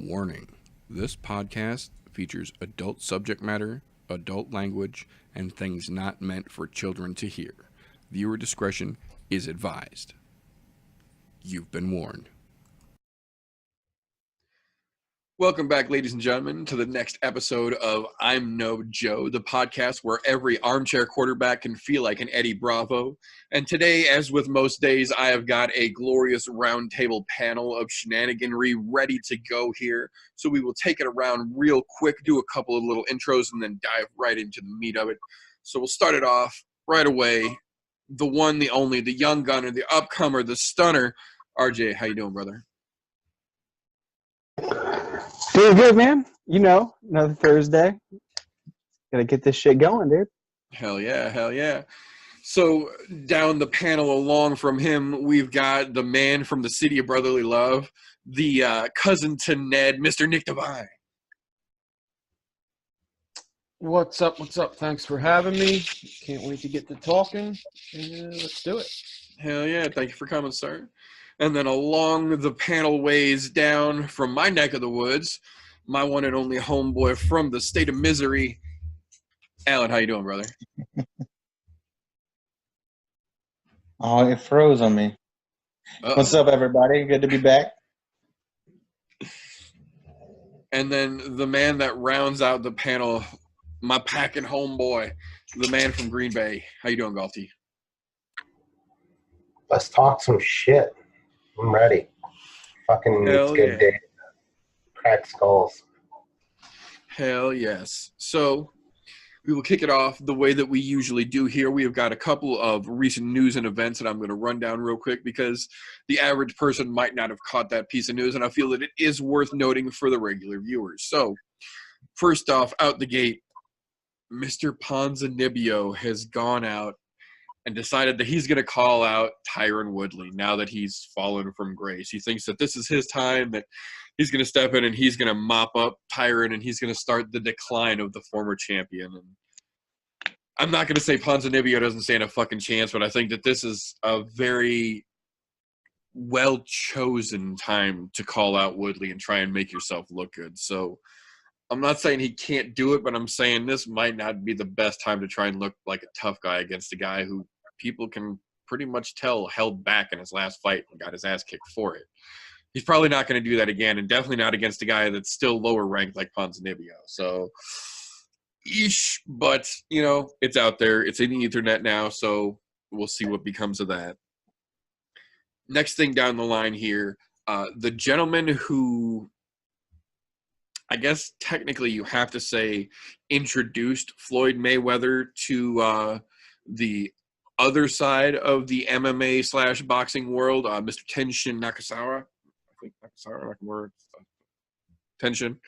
Warning: this podcast features adult subject matter, adult language, and things not meant for children to hear. Viewer discretion is advised. You've been warned. Welcome back, ladies and gentlemen, to the next episode of I'm No Joe, the podcast where every armchair quarterback can feel like an Eddie Bravo. And today, as with most days, I have got a glorious roundtable panel of shenaniganry ready to go here. So we will take it around real quick, do a couple of little intros, and then dive right into the meat of it. So we'll start it off right away. The one, the only, the young gunner, the upcomer, the stunner. RJ, how you doing, brother? Doing good, man. You know, another Thursday. Gotta get this shit going, dude. Hell yeah, hell yeah. So down the panel along from him, we've got the man from the city of brotherly love, the cousin to Ned, Mr. Nick Devine. What's up? What's up? Thanks for having me. Can't wait to get to talking. Let's do it. Hell yeah, thank you for coming, sir. And then along the panel ways down from my neck of the woods, my one and only homeboy from the state of misery, Alan. How you doing, brother? Oh, it froze on me. Uh-oh. What's up, everybody? Good to be back. And then the man that rounds out the panel, my packing homeboy, the man from Green Bay. How you doing, Galty? Let's talk some shit. I'm ready. Fucking Hell it's good yeah. day. Crack skulls. Hell yes. So we will kick it off the way that we usually do here. We have got a couple of recent news and events that I'm going to run down real quick because the average person might not have caught that piece of news, and I feel that it is worth noting for the regular viewers. So first off, out the gate, Mr. Ponzinibbio has gone out and decided that he's going to call out Tyron Woodley now that he's fallen from grace. He thinks that this is his time, that he's going to step in and he's going to mop up Tyron and he's going to start the decline of the former champion. And I'm not going to say Ponzinibbio doesn't stand a fucking chance, but I think that this is a very well-chosen time to call out Woodley and try and make yourself look good. So I'm not saying he can't do it, but I'm saying this might not be the best time to try and look like a tough guy against a guy who people can pretty much tell held back in his last fight and got his ass kicked for it. He's probably not going to do that again, and definitely not against a guy that's still lower ranked like Ponzinibbio. So, but, you know, it's out there. It's in the Ethernet now, so we'll see what becomes of that. Next thing down the line here, the gentleman who, I guess technically you have to say, introduced Floyd Mayweather to the other side of the MMA / boxing world, Mr. Tenshin Nakasawa. I think Nakasawa, Tenshin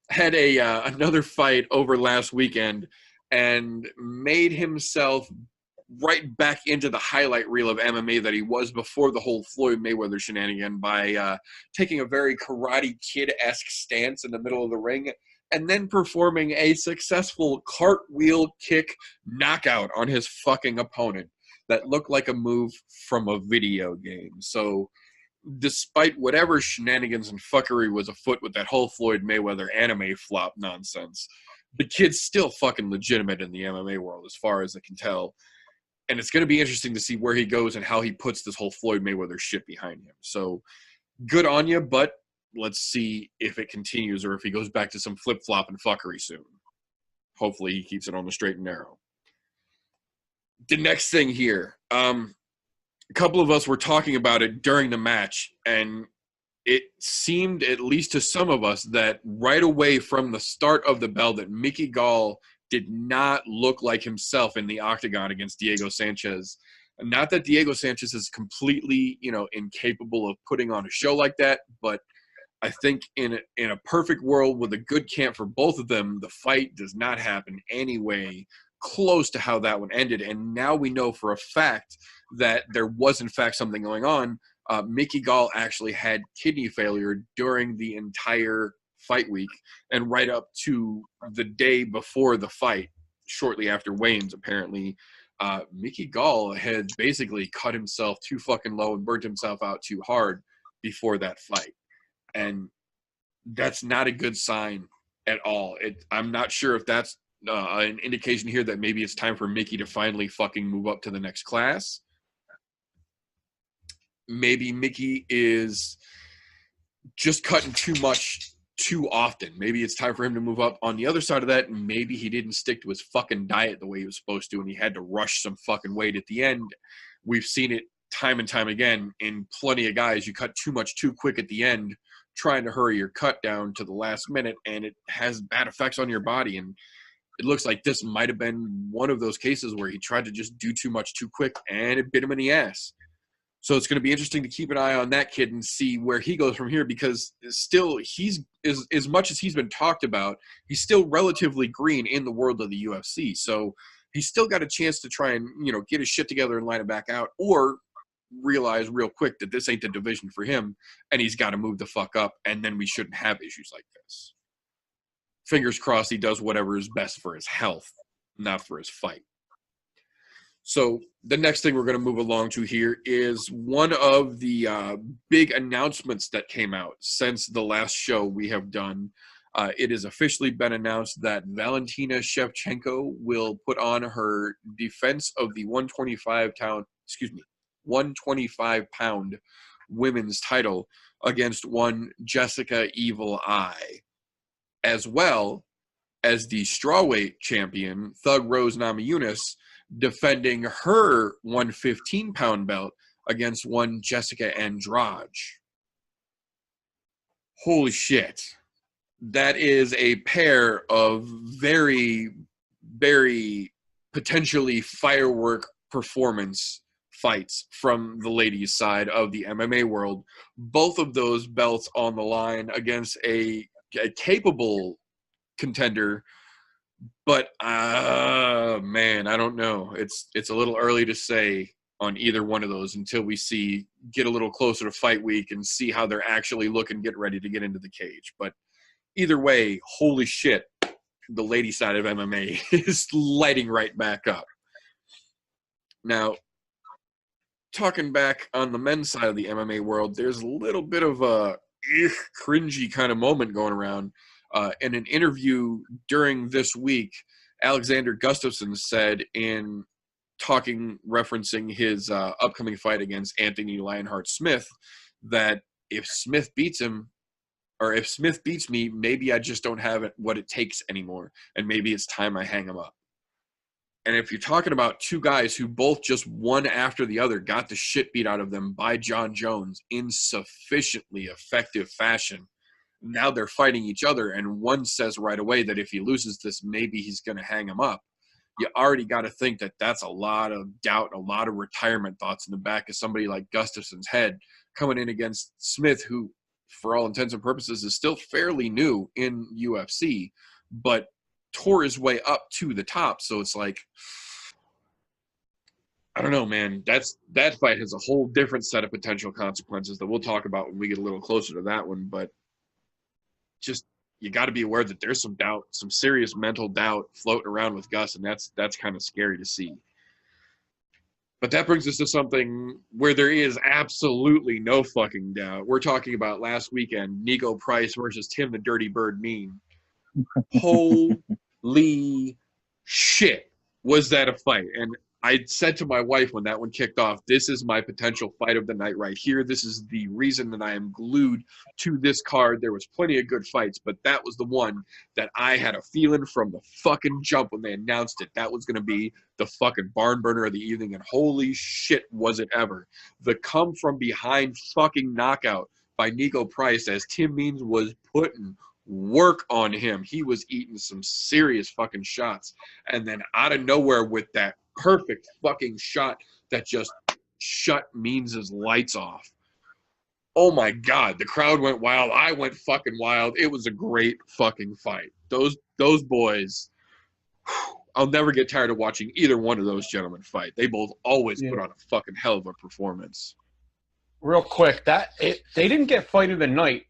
had another fight over last weekend and made himself right back into the highlight reel of MMA that he was before the whole Floyd Mayweather shenanigan by taking a very Karate Kid-esque stance in the middle of the ring and then performing a successful cartwheel kick knockout on his fucking opponent that looked like a move from a video game. So despite whatever shenanigans and fuckery was afoot with that whole Floyd Mayweather anime flop nonsense, the kid's still fucking legitimate in the MMA world as far as I can tell. And it's going to be interesting to see where he goes and how he puts this whole Floyd Mayweather shit behind him. So good on you, but let's see if it continues or if he goes back to some flip-flop and fuckery soon. Hopefully he keeps it on the straight and narrow. The next thing here, a couple of us were talking about it during the match, and it seemed, at least to some of us, that right away from the start of the bell that Mickey Gall did not look like himself in the octagon against Diego Sanchez. Not that Diego Sanchez is completely, incapable of putting on a show like that, but I think in a perfect world with a good camp for both of them, the fight does not happen anyway close to how that one ended. And now we know for a fact that there was, in fact, something going on. Mickey Gall actually had kidney failure during the entire fight week and right up to the day before the fight, shortly after weigh-ins, apparently. Mickey Gall had basically cut himself too fucking low and burnt himself out too hard before that fight. And that's not a good sign at all. I'm not sure if that's an indication here that maybe it's time for Mickey to finally fucking move up to the next class. Maybe Mickey is just cutting too much too often. Maybe it's time for him to move up. On the other side of that, maybe he didn't stick to his fucking diet the way he was supposed to, and he had to rush some fucking weight at the end. We've seen it time and time again in plenty of guys. You cut too much too quick at the end, trying to hurry your cut down to the last minute, and it has bad effects on your body. And it looks like this might have been one of those cases where he tried to just do too much too quick, and it bit him in the ass. So it's going to be interesting to keep an eye on that kid and see where he goes from here, because still he's as much as he's been talked about, he's still relatively green in the world of the UFC. So he's still got a chance to try and, get his shit together and line it back out, or realize real quick that this ain't the division for him and he's got to move the fuck up, and then we shouldn't have issues like this. Fingers crossed he does whatever is best for his health, not for his fight. So the next thing we're going to move along to here is one of the big announcements that came out since the last show we have done. It has officially been announced that Valentina Shevchenko will put on her defense of the 125-pound women's title against one Jessica Evil Eye, as well as the strawweight champion Thug Rose Namajunas defending her 115-pound belt against one Jessica Andrade. Holy shit. That is a pair of very, very potentially firework performance fights from the ladies' side of the MMA world. Both of those belts on the line against a capable contender. But, man, I don't know. It's a little early to say on either one of those until we get a little closer to fight week and see how they're actually looking, get ready to get into the cage. But either way, holy shit, the lady side of MMA is lighting right back up. Now, talking back on the men's side of the MMA world, there's a little bit of a cringy kind of moment going around. In an interview during this week, Alexander Gustafsson said, in referencing his upcoming fight against Anthony Lionheart Smith, that if Smith beats him, or if Smith beats me, maybe I just don't have what it takes anymore, and maybe it's time I hang him up. And if you're talking about two guys who both just one after the other got the shit beat out of them by John Jones in sufficiently effective fashion, now they're fighting each other, and one says right away that if he loses this, maybe he's going to hang him up. You already got to think that that's a lot of doubt, a lot of retirement thoughts in the back of somebody like Gustafsson's head coming in against Smith, who, for all intents and purposes, is still fairly new in UFC, but tore his way up to the top. So it's like, I don't know, man. That fight has a whole different set of potential consequences that we'll talk about when we get a little closer to that one. But just, you got to be aware that there's some doubt, some serious mental doubt floating around with Gus, and that's kind of scary to see. But that brings us to something where there is absolutely no fucking doubt. We're talking about last weekend, Nico Price versus Tim the Dirty Bird Mean. Holy shit, was that a fight? And I said to my wife when that one kicked off, this is my potential fight of the night right here. This is the reason that I am glued to this card. There was plenty of good fights, but that was the one that I had a feeling from the fucking jump when they announced it. That was going to be the fucking barn burner of the evening, and holy shit was it ever. The come from behind fucking knockout by Nico Price as Tim Means was putting work on him. He was eating some serious fucking shots. And then out of nowhere with that perfect fucking shot that just shut Means' lights off. Oh my God, the crowd went wild. I went fucking wild. It was a great fucking fight. Those boys, I'll never get tired of watching either one of those gentlemen fight. They both always put on a fucking hell of a performance. Real quick, they didn't get fight of the night.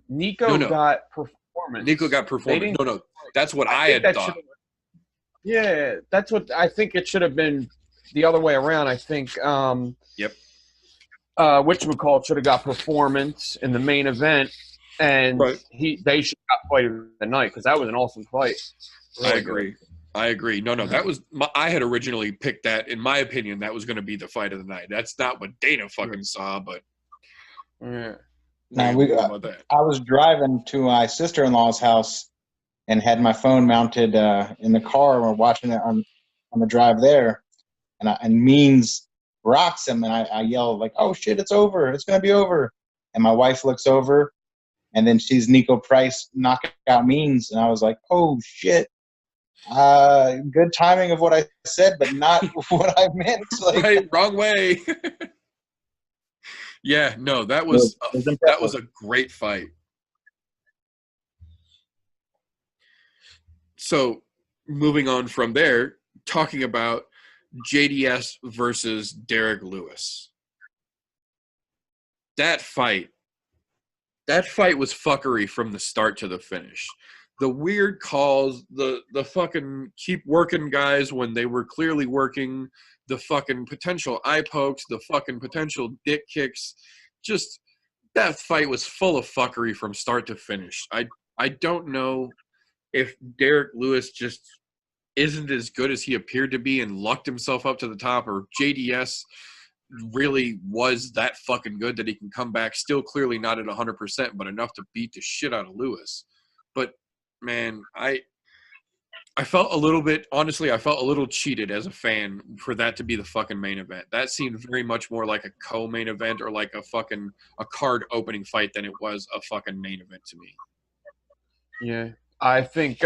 Nico got performance. Nico got performance. No, that's what I had thought. Yeah, that's what I think it should have been the other way around. I think whatchamacallit should have got performance in the main event, and Right. they should have fight of the night because that was an awesome fight. I Really agree. good. I agree. No, that was I had originally picked that. In my opinion, that was going to be the fight of the night. That's not what Dana fucking saw, but Yeah. Now we'll go about that. I was driving to my sister-in-law's house and had my phone mounted in the car. We're watching it on the drive there, and Means rocks him, and I yell like, "Oh shit, it's over! It's gonna be over!" And my wife looks over, and then sees Nico Price knock out Means, and I was like, "Oh shit!" Good timing of what I said, but not what I meant. Like, Right, wrong way. Yeah, no, that it was impressive. a great fight. So, moving on from there, talking about JDS versus Derek Lewis. That fight was fuckery from the start to the finish. The weird calls, the fucking keep working guys when they were clearly working, the fucking potential eye pokes, the fucking potential dick kicks. Just that fight was full of fuckery from start to finish. I don't know if Derek Lewis just isn't as good as he appeared to be and lucked himself up to the top, or JDS really was that fucking good that he can come back, still clearly not at 100%, but enough to beat the shit out of Lewis. But man, I felt a little bit, honestly, I felt a little cheated as a fan for that to be the fucking main event. That seemed very much more like a co-main event or like a card opening fight than it was a fucking main event to me. Yeah. I think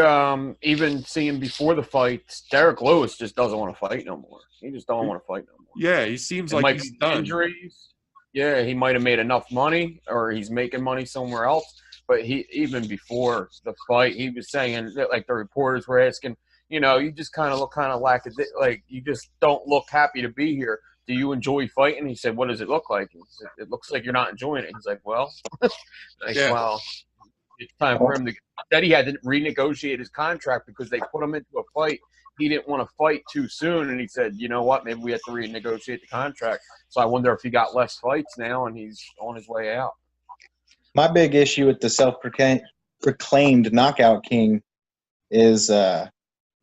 even seeing before the fights, Derek Lewis just doesn't want to fight no more. He just don't want to fight no more. Yeah, he seems It like might he's be done. injuries. Yeah, he might have made enough money, or he's making money somewhere else. But he, even before the fight, he was saying that, like, the reporters were asking, you know, you just kind of look kind of like you just don't look happy to be here. Do you enjoy fighting? He said, "What does it look like?" He said, "It looks like you're not enjoying it." He's like, "Well, like, Yeah. well, it's time for him to." That he had to renegotiate his contract because they put him into a fight. He didn't want to fight too soon, and he said, "You know what? Maybe we have to renegotiate the contract." So I wonder if he got less fights now, and he's on his way out. My big issue with the self-proclaimed knockout king is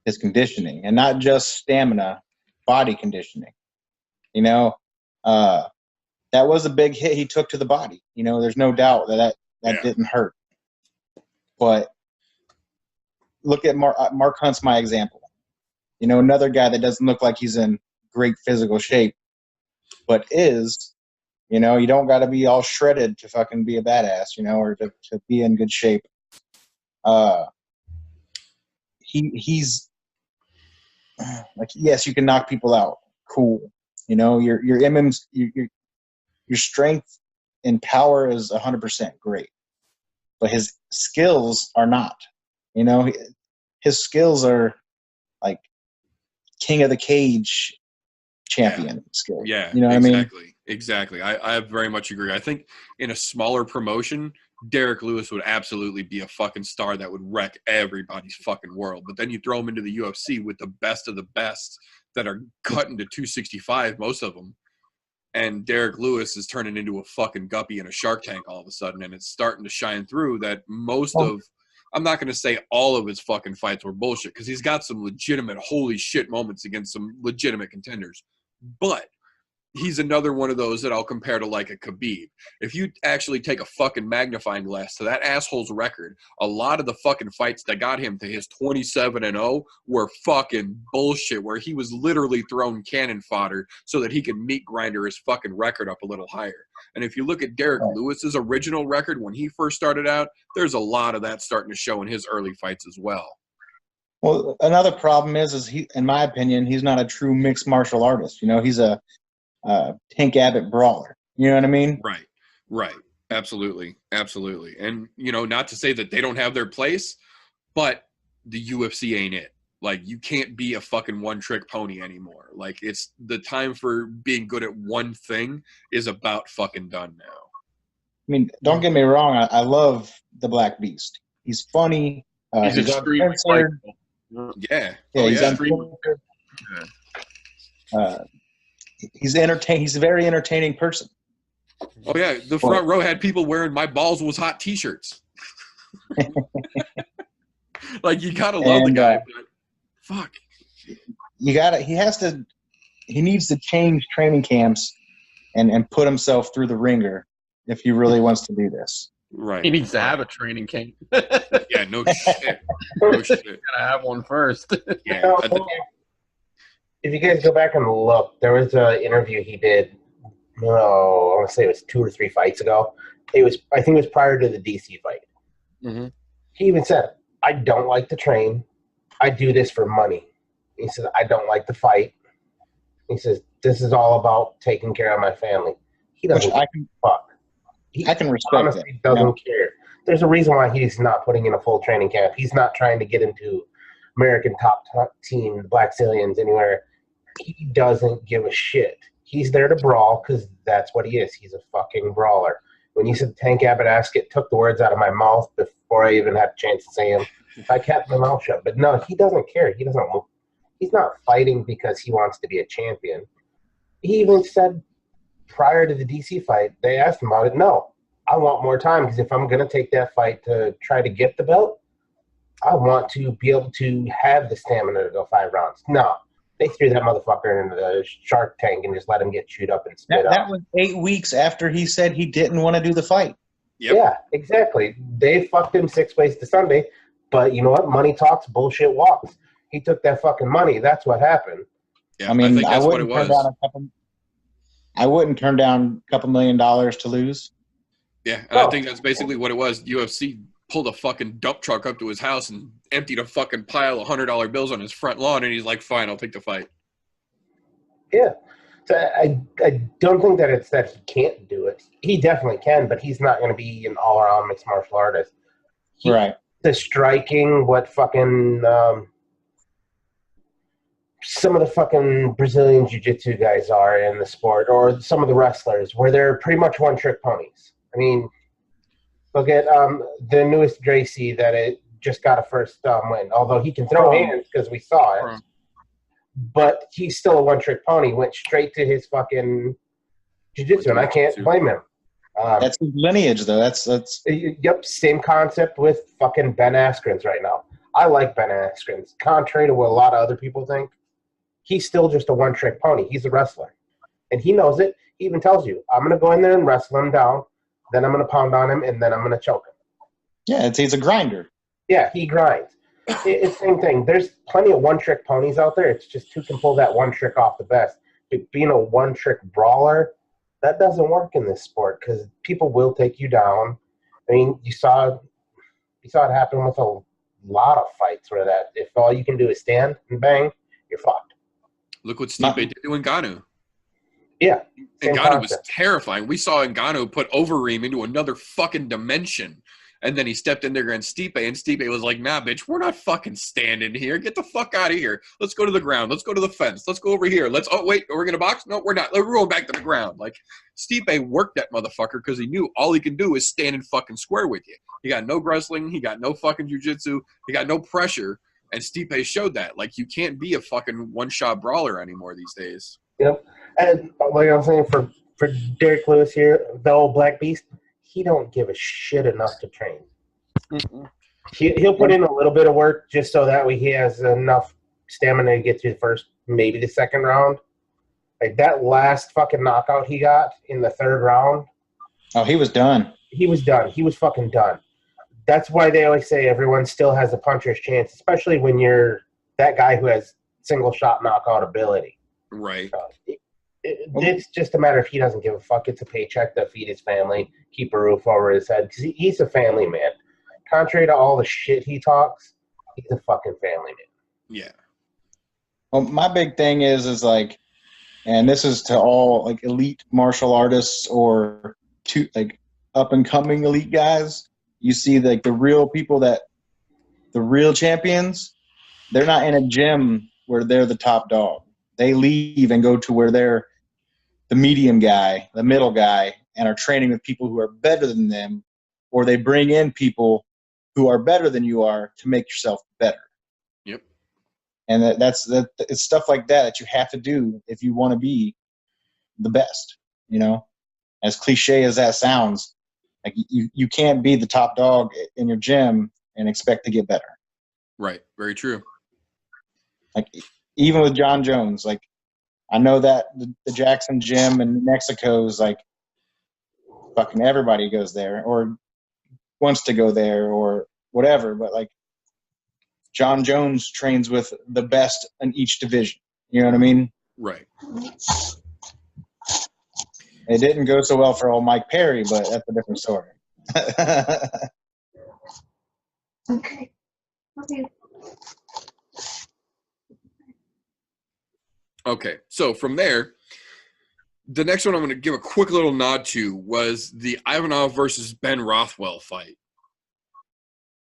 his conditioning, and not just stamina, body conditioning. You know, that was a big hit he took to the body. You know, there's no doubt that Yeah. didn't hurt. But look at Mark Hunt's my example. You know, another guy that doesn't look like he's in great physical shape, but is. You know, you don't got to be all shredded to fucking be a badass, you know, or to be in good shape. He's like, yes, you can knock people out. Cool. You know, your MM's, your strength and power is 100% great, but his skills are not. You know, his skills are like king of the cage champion skills. Yeah, you know what exactly. I mean? Exactly. I very much agree. I think in a smaller promotion, Derek Lewis would absolutely be a fucking star that would wreck everybody's fucking world. But then you throw him into the UFC with the best of the best that are cutting to 265, most of them. And Derek Lewis is turning into a fucking guppy in a Shark Tank all of a sudden. And it's starting to shine through that I'm not going to say all of his fucking fights were bullshit, because he's got some legitimate holy shit moments against some legitimate contenders. But he's another one of those that I'll compare to like a Khabib. If you actually take a fucking magnifying glass to that asshole's record, a lot of the fucking fights that got him to his 27-0 were fucking bullshit, where he was literally throwing cannon fodder so that he could meat grinder his fucking record up a little higher. And if you look at Derek Lewis's original record when he first started out, there's a lot of that starting to show in his early fights as well. Well, another problem is he, in my opinion, he's not a true mixed martial artist. You know, he's a Tank Abbott brawler. You know what I mean? Right. Absolutely. And, you know, not to say that they don't have their place, but the UFC ain't it. Like, you can't be a fucking one-trick pony anymore. Like, it's the time for being good at one thing is about fucking done now. I mean, don't get me wrong. I love the Black Beast. He's funny. He's extremely uncensored. Yeah. He's uncensored. He's entertaining. He's a very entertaining person. Oh yeah, the front row had people wearing "My balls was hot" T-shirts. Like you gotta love the guy, but fuck. He needs to change training camps and put himself through the ringer if he really wants to do this. Right. He needs to have a training camp. Yeah, no shit. No shit. Gotta have one first. Yeah. If you guys go back and look, there was an interview he did. I want to say it was 2 or 3 fights ago. I think it was prior to the DC fight. Mhm. He even said, "I don't like to train. I do this for money." He says, "I don't like to fight." He says, "This is all about taking care of my family." He doesn't Which fuck. I can respect Honestly, that. doesn't care. There's a reason why he's not putting in a full training camp. He's not trying to get into American top team, the Black Zillions, anywhere. He doesn't give a shit. He's there to brawl because that's what he is. He's a fucking brawler. When you said Tank Abbott it took the words out of my mouth before I even had a chance to say them. I kept my mouth shut. But no, he doesn't care. He's not fighting because he wants to be a champion. He even said prior to the DC fight, they asked him about it. No, I want more time because if I'm going to take that fight to try to get the belt, I want to be able to have the stamina to go 5 rounds. No, they threw that motherfucker into the Shark Tank and just let him get chewed up and spit out. That was 8 weeks after he said he didn't want to do the fight. Yep. Yeah, exactly. They fucked him 6 ways to Sunday, but you know what? Money talks, bullshit walks. He took that fucking money. That's what happened. Yeah, I mean, think that's what it was. I wouldn't turn down a couple $1 million to lose. Yeah, and I think that's basically what it was. UFC pulled a fucking dump truck up to his house and emptied a fucking pile of $100 bills on his front lawn, and he's like, "Fine, I'll take the fight." Yeah. So I don't think that it's that he can't do it. He definitely can, but he's not going to be an all-around mixed martial artist. Right. The striking, what fucking some of the fucking Brazilian jiu-jitsu guys are in the sport, or some of the wrestlers, where they're pretty much one-trick ponies. I mean, look at the newest Gracie that it just got a first win, although he can throw hands because we saw it. But he's still a one-trick pony. Went straight to his fucking jiu-jitsu, and I can't blame him. That's his lineage, though. That's Yep, same concept with fucking Ben Askren's right now. I like Ben Askren's. Contrary to what a lot of other people think, he's still just a one-trick pony. He's a wrestler. And he knows it. He even tells you, I'm going to go in there and wrestle him down, then I'm going to pound on him, and then I'm going to choke him. Yeah, he's a grinder. Yeah, he grinds. It's the same thing. There's plenty of one-trick ponies out there. It's just who can pull that one trick off the best. But being a one-trick brawler, that doesn't work in this sport because people will take you down. I mean, you saw it happen with a lot of fights where that if all you can do is stand and bang, you're fucked. Look what Stipe did to Ngannou. Yeah. Ngannou was terrifying. We saw Ngannou put Overeem into another fucking dimension. And then he stepped in there and Stipe was like, "Nah, bitch, we're not fucking standing here. Get the fuck out of here. Let's go to the ground. Let's go to the fence. Let's go over here. Wait, we're going to box? No, we're not. We're going back to the ground." Like, Stipe worked that motherfucker because he knew all he can do is stand in fucking square with you. He got no wrestling. He got no fucking jiu-jitsu. He got no pressure. And Stipe showed that. Like, you can't be a fucking one-shot brawler anymore these days. Yep. And like I'm saying, for Derek Lewis here, the old Black Beast, he don't give a shit enough to train. He'll put in a little bit of work just so that way he has enough stamina to get through the first, maybe the second round. Like that last fucking knockout he got in the 3rd round. Oh, he was done. He was done. He was fucking done. That's why they always say everyone still has a puncher's chance, especially when you're that guy who has single shot knockout ability. Right. It's just a matter of he doesn't give a fuck. It's a paycheck to feed his family, keep a roof over his head, because he's a family man. Contrary to all the shit he talks, he's a fucking family man. Yeah. Well, my big thing is like, and this is to all like elite martial artists or to like up and coming elite guys. You see like the real people the real champions, they're not in a gym where they're the top dog. They leave and go to where they're the medium guy, the middle guy, and are training with people who are better than them, or they bring in people who are better than you are to make yourself better. Yep. And it's stuff like that you have to do if you want to be the best, you know? As cliche as that sounds, like you can't be the top dog in your gym and expect to get better. Right. Very true. Like even with John Jones, like I know that the Jackson gym in New Mexico is like fucking everybody goes there or wants to go there or whatever, but like John Jones trains with the best in each division. You know what I mean? Right. It didn't go so well for old Mike Perry, but that's a different story. Okay. Okay. So from there, the next one I'm going to give a quick little nod to was the Ivanov versus Ben Rothwell fight.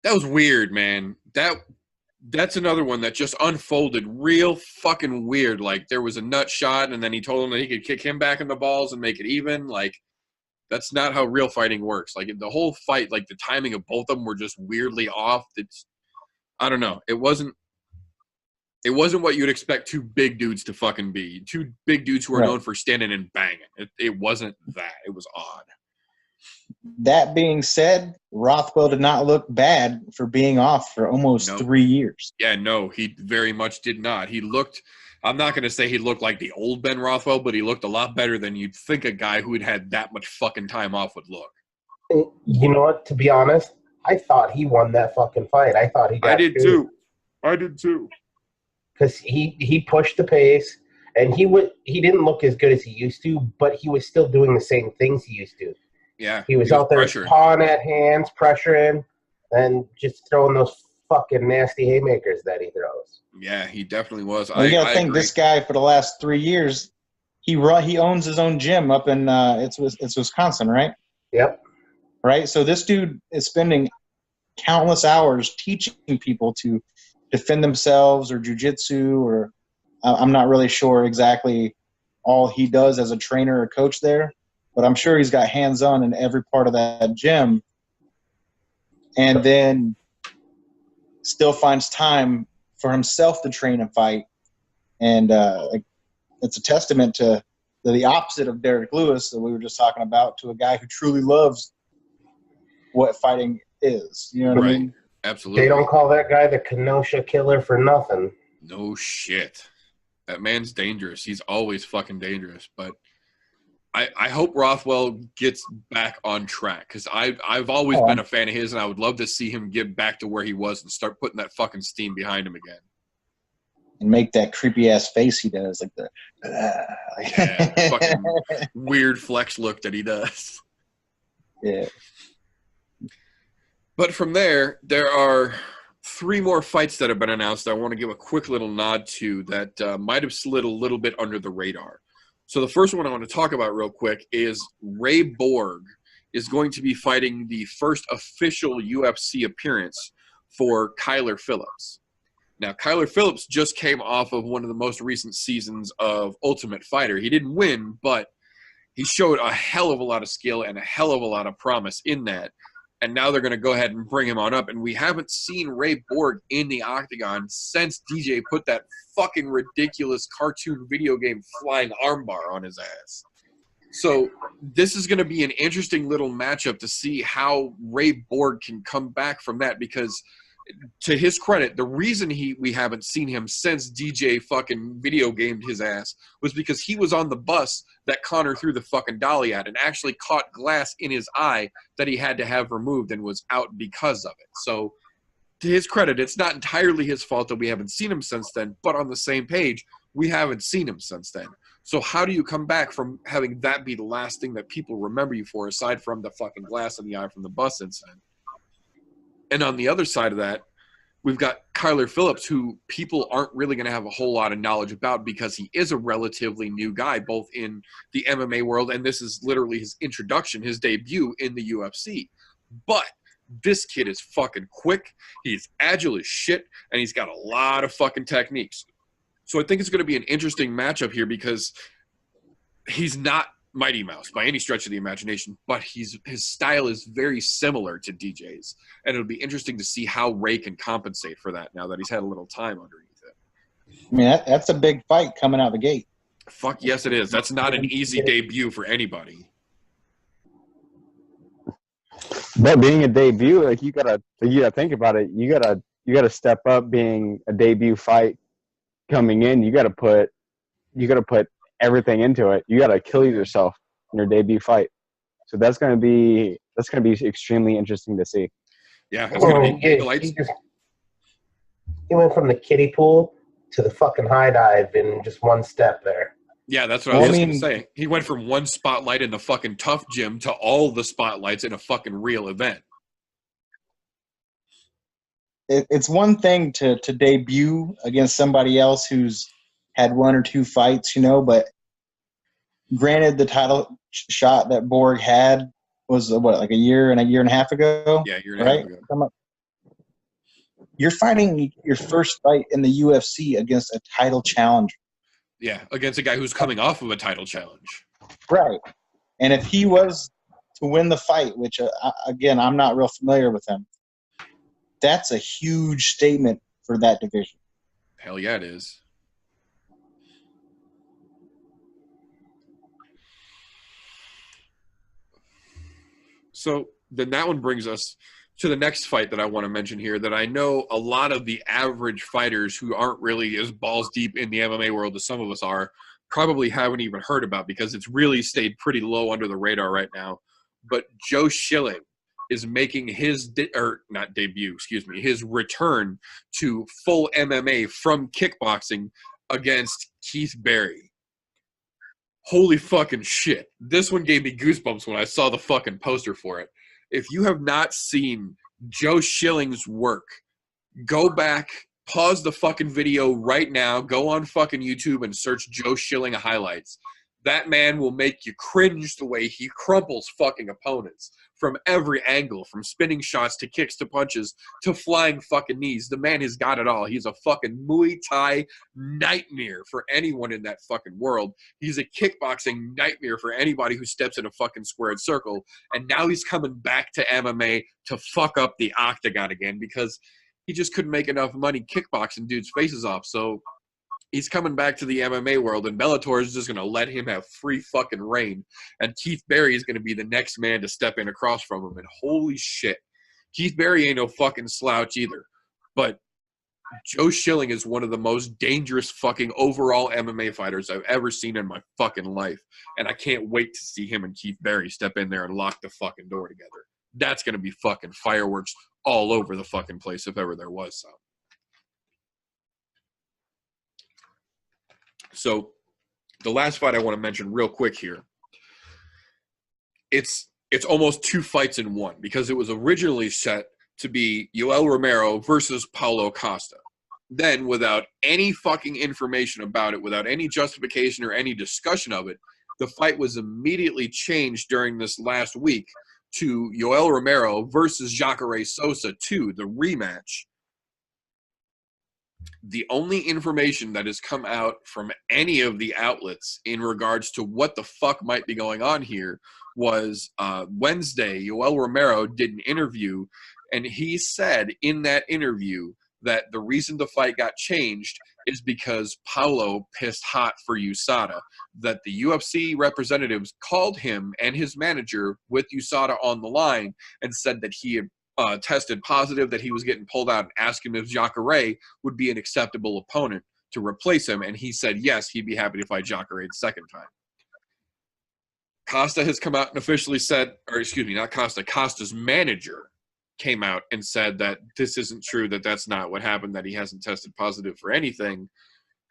That was weird, man. That's another one that just unfolded real fucking weird. Like, there was a nut shot, and then he told him that he could kick him back in the balls and make it even. Like, that's not how real fighting works. Like, the whole fight, like, the timing of both of them were just weirdly off. I don't know. It wasn't what you'd expect two big dudes to fucking be. Two big dudes who are known for standing and banging. It wasn't that. It was odd. That being said, Rothwell did not look bad for being off for almost 3 years. Yeah, no, he very much did not. He looked – I'm not going to say he looked like the old Ben Rothwell, but he looked a lot better than you'd think a guy who had had that much fucking time off would look. You know what? To be honest, I thought he won that fucking fight. I thought he got I did too. Because he pushed the pace, and he didn't look as good as he used to, but he was still doing the same things he used to. Yeah. He was out there pawing at hands, pressuring, and just throwing those fucking nasty haymakers that he throws. Yeah, he definitely was. You got to think this guy for the last 3 years, he owns his own gym up in it's Wisconsin, right? Yep. Right. So this dude is spending countless hours teaching people to defend themselves or jujitsu, or I'm not really sure exactly all he does as a trainer or coach there, but I'm sure he's got hands-on in every part of that gym, and then still finds time for himself to train and fight. And it's a testament to the opposite of Derek Lewis that we were just talking about, to a guy who truly loves what fighting is. You know what I mean? Absolutely. They don't call that guy the Kenosha Killer for nothing. No shit. That man's dangerous. He's always fucking dangerous. But I hope Rothwell gets back on track, because I've always been a fan of his, and I would love to see him get back to where he was and start putting that fucking steam behind him again. And make that creepy ass face he does, like the fucking weird flex look that he does. Yeah. But from there are 3 more fights that have been announced that I want to give a quick little nod to that might have slid a little bit under the radar. So the first one I want to talk about real quick is Ray Borg is going to be fighting the first official UFC appearance for Kyler Phillips. Now, Kyler Phillips just came off of one of the most recent seasons of Ultimate Fighter. He didn't win, but he showed a hell of a lot of skill and a hell of a lot of promise in that. And now they're going to go ahead and bring him on up. And we haven't seen Ray Borg in the octagon since DJ put that fucking ridiculous cartoon video game flying armbar on his ass. So this is going to be an interesting little matchup to see how Ray Borg can come back from that, because to his credit, the reason we haven't seen him since DJ fucking video gamed his ass was because he was on the bus that Connor threw the fucking dolly at and actually caught glass in his eye that he had to have removed and was out because of it. So to his credit, it's not entirely his fault that we haven't seen him since then, but on the same page, we haven't seen him since then. So how do you come back from having that be the last thing that people remember you for, aside from the fucking glass in the eye from the bus incident? And on the other side of that, we've got Kyler Phillips, who people aren't really going to have a whole lot of knowledge about because he is a relatively new guy, both in the MMA world, and this is literally his introduction, his debut in the UFC. But this kid is fucking quick, he's agile as shit, and he's got a lot of fucking techniques. So I think it's going to be an interesting matchup here, because he's not Mighty Mouse by any stretch of the imagination, but his style is very similar to DJ's, and it'll be interesting to see how Ray can compensate for that now that he's had a little time underneath it. I mean, that's a big fight coming out the gate. Fuck yes, it is. That's not an easy debut for anybody. But being a debut, like you gotta think about it. You gotta step up being a debut fight coming in. You gotta put everything into it. You gotta kill yourself in your debut fight. So that's gonna be extremely interesting to see. Yeah, it's gonna be big lights. He went from the kiddie pool to the fucking high dive in just one step there. Yeah, that's what I was just gonna say. He went from one spotlight in the fucking tough gym to all the spotlights in a fucking real event. It's one thing to debut against somebody else who's had one or two fights, but granted, the title shot that Borg had was like a year and a half ago. Yeah, a year and a half ago. You're fighting your first fight in the UFC against a title challenger. Yeah, against a guy who's coming off of a title challenge. Right. And if he was to win the fight, which, again, I'm not real familiar with him, that's a huge statement for that division. Hell yeah, it is. So then that one brings us to the next fight that I want to mention here that I know a lot of the average fighters who aren't really as balls deep in the MMA world as some of us are probably haven't even heard about because it's really stayed pretty low under the radar right now. But Joe Schilling is making his his return to full MMA from kickboxing against Keith Berry. Holy fucking shit. This one gave me goosebumps when I saw the fucking poster for it. If you have not seen Joe Schilling's work, go back, pause the fucking video right now, go on fucking YouTube and search Joe Schilling highlights. That man will make you cringe the way he crumples fucking opponents from every angle, from spinning shots to kicks to punches to flying fucking knees. The man has got it all. He's a fucking Muay Thai nightmare for anyone in that fucking world. He's a kickboxing nightmare for anybody who steps in a fucking squared circle. And now he's coming back to MMA to fuck up the octagon again because he just couldn't make enough money kickboxing dudes' faces off. So he's coming back to the MMA world, and Bellator is just going to let him have free fucking reign. And Keith Berry is going to be the next man to step in across from him. And holy shit, Keith Berry ain't no fucking slouch either. But Joe Schilling is one of the most dangerous fucking overall MMA fighters I've ever seen in my fucking life. And I can't wait to see him and Keith Berry step in there and lock the fucking door together. That's going to be fucking fireworks all over the fucking place if ever there was some. So the last fight I want to mention real quick here, it's almost two fights in one because it was originally set to be Yoel Romero versus Paulo Costa. Then, without any fucking information about it, without any justification or any discussion of it, the fight was immediately changed during this last week to Yoel Romero versus Jacare Souza 2, the rematch. The only information that has come out from any of the outlets in regards to what the fuck might be going on here was Wednesday, Yoel Romero did an interview, and he said in that interview that the reason the fight got changed is because Paulo pissed hot for USADA, that the UFC representatives called him and his manager with USADA on the line and said that he had tested positive, that he was getting pulled out, and asked him if Jacare would be an acceptable opponent to replace him, and he said yes, he'd be happy to fight Jacare the second time. Costa has come out and officially said, or excuse me, not Costa, Costa's manager came out and said that this isn't true, that that's not what happened, that he hasn't tested positive for anything.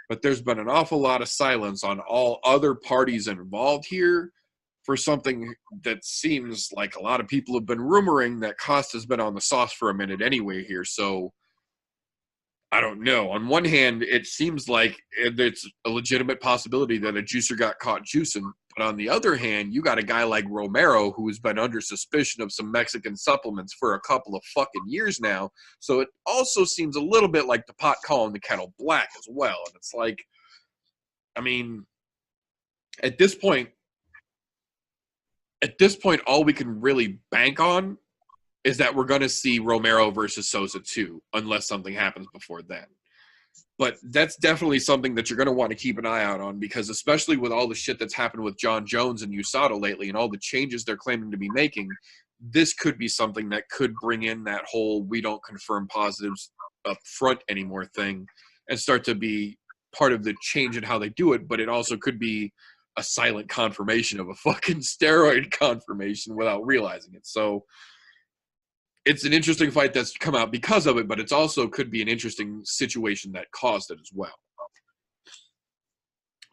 But there's been an awful lot of silence on all other parties involved here for something that seems like a lot of people have been rumoring that Costa's been on the sauce for a minute anyway here. So I don't know. On one hand, it seems like it's a legitimate possibility that a juicer got caught juicing. But on the other hand, you got a guy like Romero who has been under suspicion of some Mexican supplements for a couple of fucking years now. So it also seems a little bit like the pot calling the kettle black as well. And it's like, I mean, at this point, all we can really bank on is that we're going to see Romero versus Souza 2, unless something happens before then. But that's definitely something that you're going to want to keep an eye out on, because especially with all the shit that's happened with John Jones and USADA lately and all the changes they're claiming to be making, this could be something that could bring in that whole we don't confirm positives up front anymore thing and start to be part of the change in how they do it, but it also could be a silent confirmation of a fucking steroid confirmation without realizing it. So it's an interesting fight that's come out because of it, but it's also could be an interesting situation that caused it as well.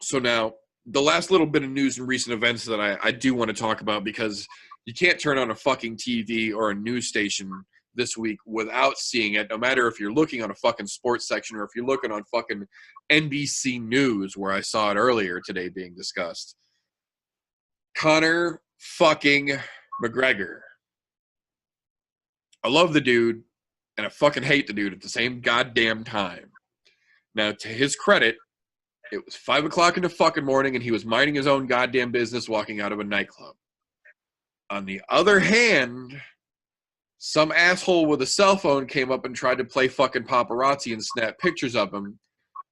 So now, the last little bit of news and recent events that I do want to talk about, because you can't turn on a fucking TV or a news station this week without seeing it, no matter if you're looking on a fucking sports section or if you're looking on fucking NBC News, where I saw it earlier today being discussed. Conor fucking McGregor. I love the dude, and I fucking hate the dude at the same goddamn time. Now, to his credit, it was 5 o'clock in the fucking morning, and he was minding his own goddamn business walking out of a nightclub. On the other hand, some asshole with a cell phone came up and tried to play fucking paparazzi and snap pictures of him.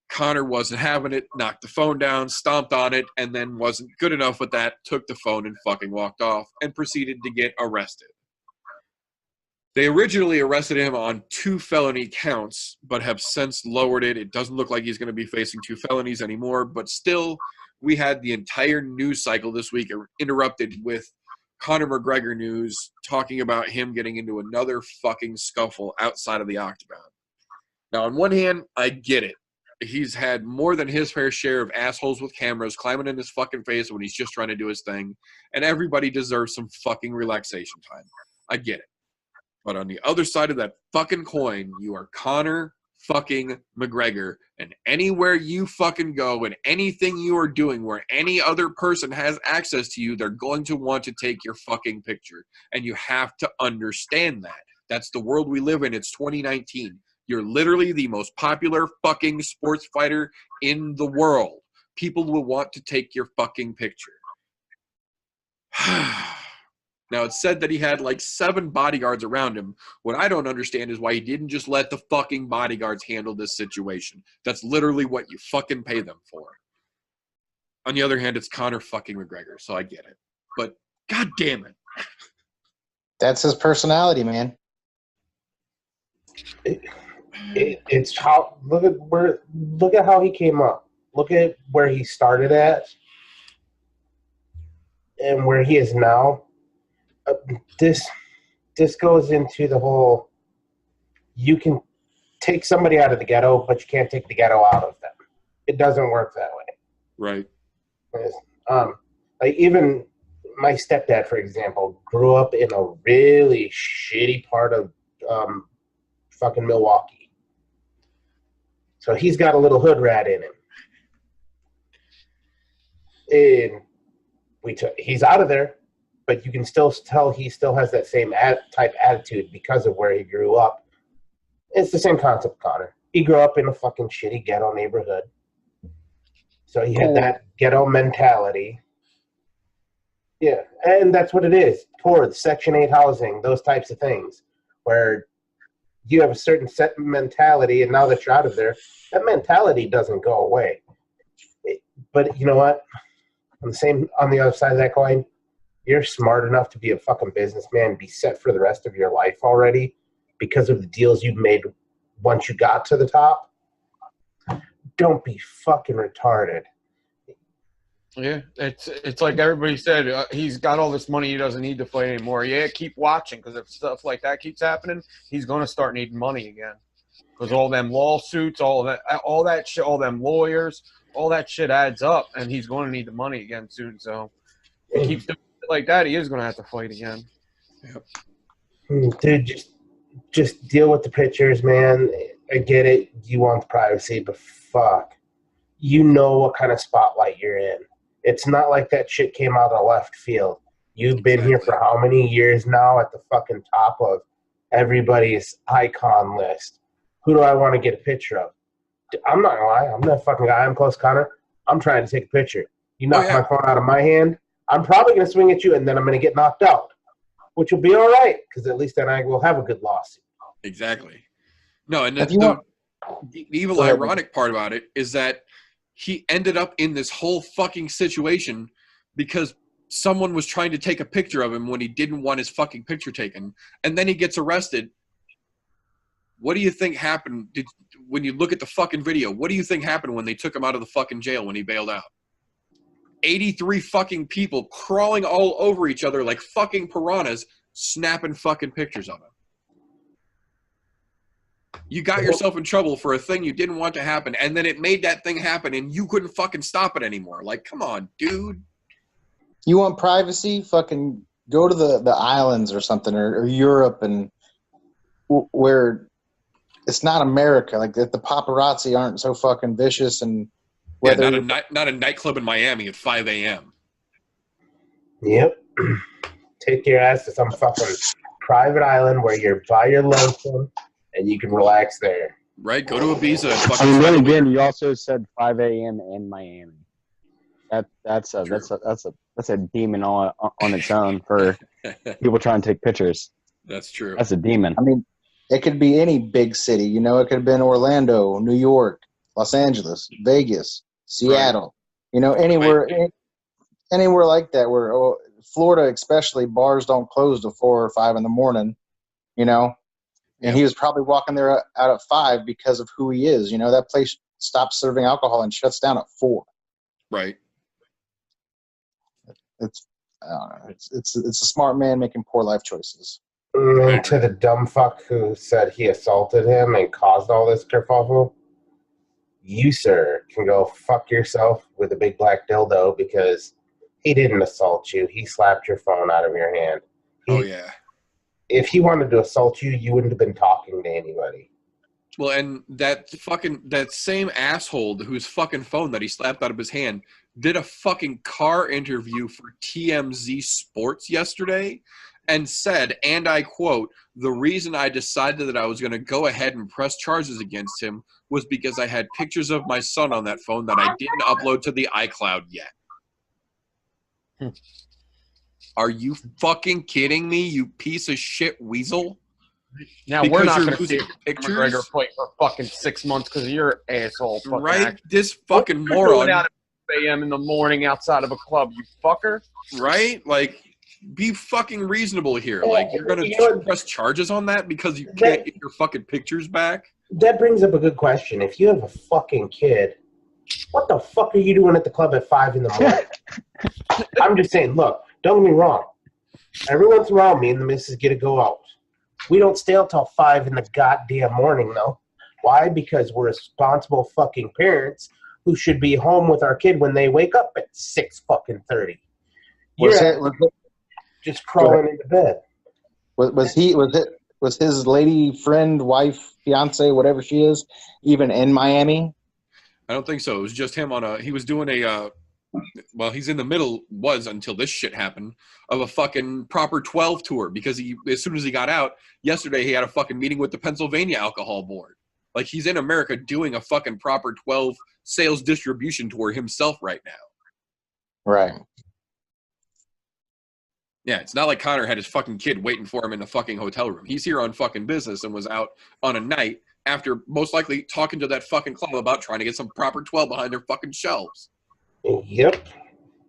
Conor wasn't having it, knocked the phone down, stomped on it, and then wasn't good enough with that, took the phone and fucking walked off and proceeded to get arrested. They originally arrested him on 2 felony counts, but have since lowered it. It doesn't look like he's going to be facing 2 felonies anymore, but still, we had the entire news cycle this week interrupted with Conor McGregor news talking about him getting into another fucking scuffle outside of the octagon. Now, on one hand, I get it. He's had more than his fair share of assholes with cameras climbing in his fucking face when he's just trying to do his thing, and everybody deserves some fucking relaxation time. I get it. But on the other side of that fucking coin, you are Conor fucking McGregor. And anywhere you fucking go and anything you are doing where any other person has access to you, they're going to want to take your fucking picture. And you have to understand that. That's the world we live in. It's 2019. You're literally the most popular fucking sports fighter in the world. People will want to take your fucking picture. Now, it's said that he had like 7 bodyguards around him. What I don't understand is why he didn't just let the fucking bodyguards handle this situation. That's literally what you fucking pay them for. On the other hand, it's Conor fucking McGregor, so I get it. But god damn it. That's his personality, man. It's how look at how he came up. Look at where he started at and where he is now. This goes into the whole, you can take somebody out of the ghetto, but you can't take the ghetto out of them. It doesn't work that way. Right. Like even my stepdad, for example, grew up in a really shitty part of fucking Milwaukee. So he's got a little hood rat in him. And he's out of there. But you can still tell he still has that same type attitude because of where he grew up. It's the same concept, Conor. He grew up in a fucking shitty ghetto neighborhood. So he had that ghetto mentality. Yeah, and that's what it is. Poor, Section 8 housing, those types of things, where you have a certain set mentality, and now that you're out of there, that mentality doesn't go away. But you know what? On the other side of that coin, you're smart enough to be a fucking businessman and be set for the rest of your life already because of the deals you've made once you got to the top. Don't be fucking retarded. Yeah, it's like everybody said, he's got all this money, he doesn't need to fight anymore. Yeah, keep watching, because if stuff like that keeps happening, he's going to start needing money again. Because all them lawsuits, all that shit, all them lawyers, all that shit adds up, and he's going to need the money again soon. So if he keeps doing it like that, he is going to have to fight again. Yep. Dude, just deal with the pictures, man. I get it. You want the privacy, but fuck. You know what kind of spotlight you're in. It's not like that shit came out of left field. You've been here for how many years now at the fucking top of everybody's icon list. Who do I want to get a picture of? I'm not going to lie. I'm that fucking guy. I'm close, Conor. I'm trying to take a picture. You knock my phone out of my hand, I'm probably going to swing at you, and then I'm going to get knocked out, which will be all right, because at least then I will have a good lawsuit. Exactly. No, and the evil, ironic part about it is that he ended up in this whole fucking situation because someone was trying to take a picture of him when he didn't want his fucking picture taken, and then he gets arrested. What do you think happened when you look at the fucking video? What do you think happened when they took him out of the fucking jail when he bailed out? 83 fucking people crawling all over each other like fucking piranhas, snapping fucking pictures of him. You got yourself in trouble for a thing you didn't want to happen, and then it made that thing happen, and you couldn't fucking stop it anymore. Like, come on, dude. You want privacy? Fucking go to the islands or something, or Europe, and where it's not America. Like, if the paparazzi aren't so fucking vicious, and whether not a nightclub in Miami at 5 a.m. Yep. Take your ass to some fucking private island where you're by your lonesome and you can relax there. Right? Go to Ibiza and fucking. I mean, then again, you also said 5 a.m. in Miami. That's a demon on its own for people trying to take pictures. That's true. That's a demon. I mean, it could be any big city. You know, it could have been Orlando, New York, Los Angeles, Vegas, Seattle. Right. You know, anywhere like that. Where Florida, especially, bars don't close till 4 or 5 in the morning. You know, and he was probably walking there out at 5 because of who he is. You know, that place stops serving alcohol and shuts down at 4. Right. It's a smart man making poor life choices. And to the dumb fuck who said he assaulted him and caused all this kerfuffle, you, sir, can go fuck yourself with a big black dildo because he didn't assault you. He slapped your phone out of your hand. Yeah. If he wanted to assault you, you wouldn't have been talking to anybody. Well, and that same asshole whose fucking phone that he slapped out of his hand did a fucking car interview for TMZ Sports yesterday and said, and I quote, "The reason I decided that I was going to go ahead and press charges against him was because I had pictures of my son on that phone that I didn't upload to the iCloud yet." Are you fucking kidding me, you piece of shit weasel? Now Because we're not you're going to losing see pictures? McGregor fight for fucking 6 months because of your asshole. Fucking Right? act. This fucking You're going moron. out at 5 a.m. in the morning outside of a club, you fucker. Right? Like, be fucking reasonable here. Like, you're going You to know, press charges on that because you can't get your fucking pictures back? That brings up a good question. If you have a fucking kid, what the fuck are you doing at the club at 5 in the morning? I'm just saying, look, don't get me wrong. Every once in a while, me and the missus get to go out. We don't stay until 5 in the goddamn morning, though. Why? Because we're responsible fucking parents who should be home with our kid when they wake up at 6 fucking 30. Just crawling into bed. Was his lady friend, wife, fiance, whatever she is, even in Miami? I don't think so. It was just him he was doing he's in the middle, was until this shit happened, of a fucking Proper 12 tour because as soon as he got out, yesterday he had a fucking meeting with the Pennsylvania Alcohol Board. Like, he's in America doing a fucking Proper 12 sales distribution tour himself right now. Right. Yeah, it's not like Connor had his fucking kid waiting for him in the fucking hotel room. He's here on fucking business and was out on a night after most likely talking to that fucking club about trying to get some Proper 12 behind their fucking shelves. Yep.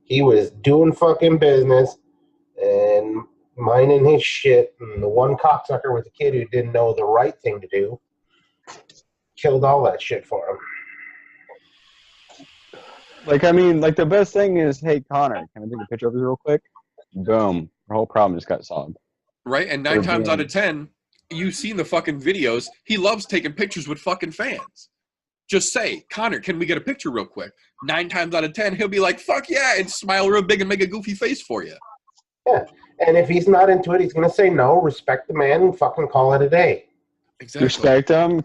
He was doing fucking business and minding his shit. And the one cocksucker was a kid who didn't know the right thing to do. Killed all that shit for him. Like, I mean, like, the best thing is, hey, Connor, can I take a picture of you real quick? Boom. The whole problem just got solved. Right? And 9 times out of 10, you've seen the fucking videos. He loves taking pictures with fucking fans. Just say, Connor, can we get a picture real quick? 9 times out of 10, he'll be like, fuck yeah, and smile real big and make a goofy face for you. Yeah. And if he's not into it, he's going to say no, respect the man, and fucking call it a day. Exactly. Respect him.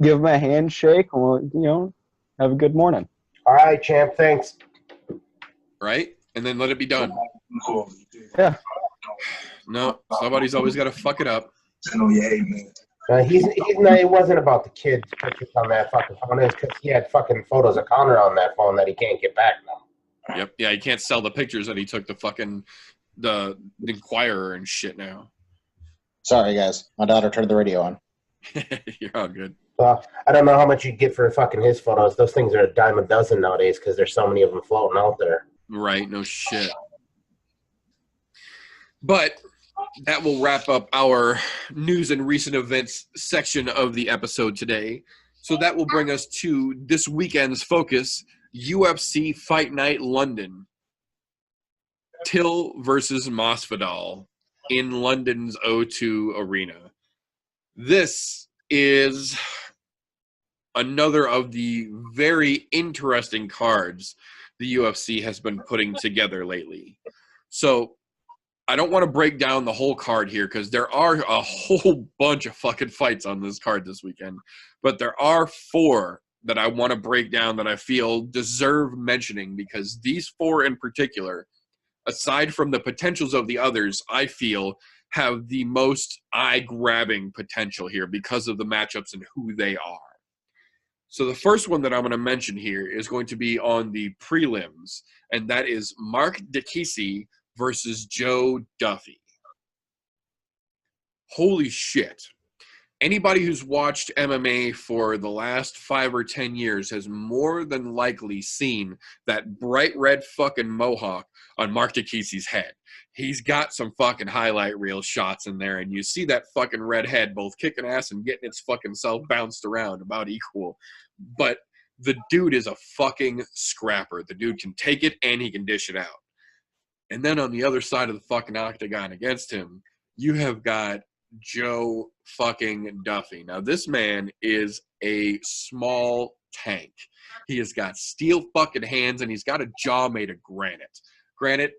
Give him a handshake. Well, have a good morning. All right, champ, thanks. Right? And then let it be done. Yeah. No, somebody's always got to fuck it up. It wasn't about the kid's pictures on that fucking phone. It's because he had fucking photos of Connor on that phone that he can't get back now. Yep. Yeah, he can't sell the pictures that he took to fucking the Inquirer and shit now. Sorry, guys. My daughter turned the radio on. You're all good. Well, I don't know how much you'd get for fucking his photos. Those things are a dime a dozen nowadays because there's so many of them floating out there. Right, no shit. But that will wrap up our news and recent events section of the episode today. So that will bring us to this weekend's focus, UFC Fight Night London. Till versus Masvidal in London's O2 Arena. This is another of the very interesting cards the UFC has been putting together lately. So I don't want to break down the whole card here because there are a whole bunch of fucking fights on this card this weekend. But there are 4 that I want to break down that I feel deserve mentioning because these 4 in particular, aside from the potentials of the others, I feel have the most eye-grabbing potential here because of the matchups and who they are. So the first one that I'm going to mention here is going to be on the prelims, and that is Mark Dikiese versus Joe Duffy. Holy shit. Anybody who's watched MMA for the last 5 or 10 years has more than likely seen that bright red fucking mohawk on Mark Dikiese's head. He's got some fucking highlight reel shots in there, and you see that fucking red head both kicking ass and getting its fucking self bounced around about equal. But the dude is a fucking scrapper. The dude can take it and he can dish it out. And then on the other side of the fucking octagon against him, you have got Joe fucking Duffy. Now, this man is a small tank. He has got steel fucking hands, and he's got a jaw made of granite. Granted,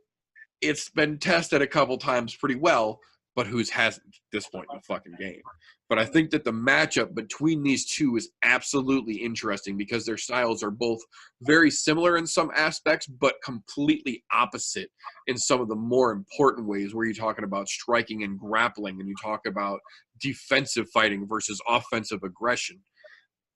it's been tested a couple times pretty well, but who's hasn't at this point in the fucking game? But I think that the matchup between these two is absolutely interesting because their styles are both very similar in some aspects, but completely opposite in some of the more important ways where you're talking about striking and grappling and you talk about defensive fighting versus offensive aggression.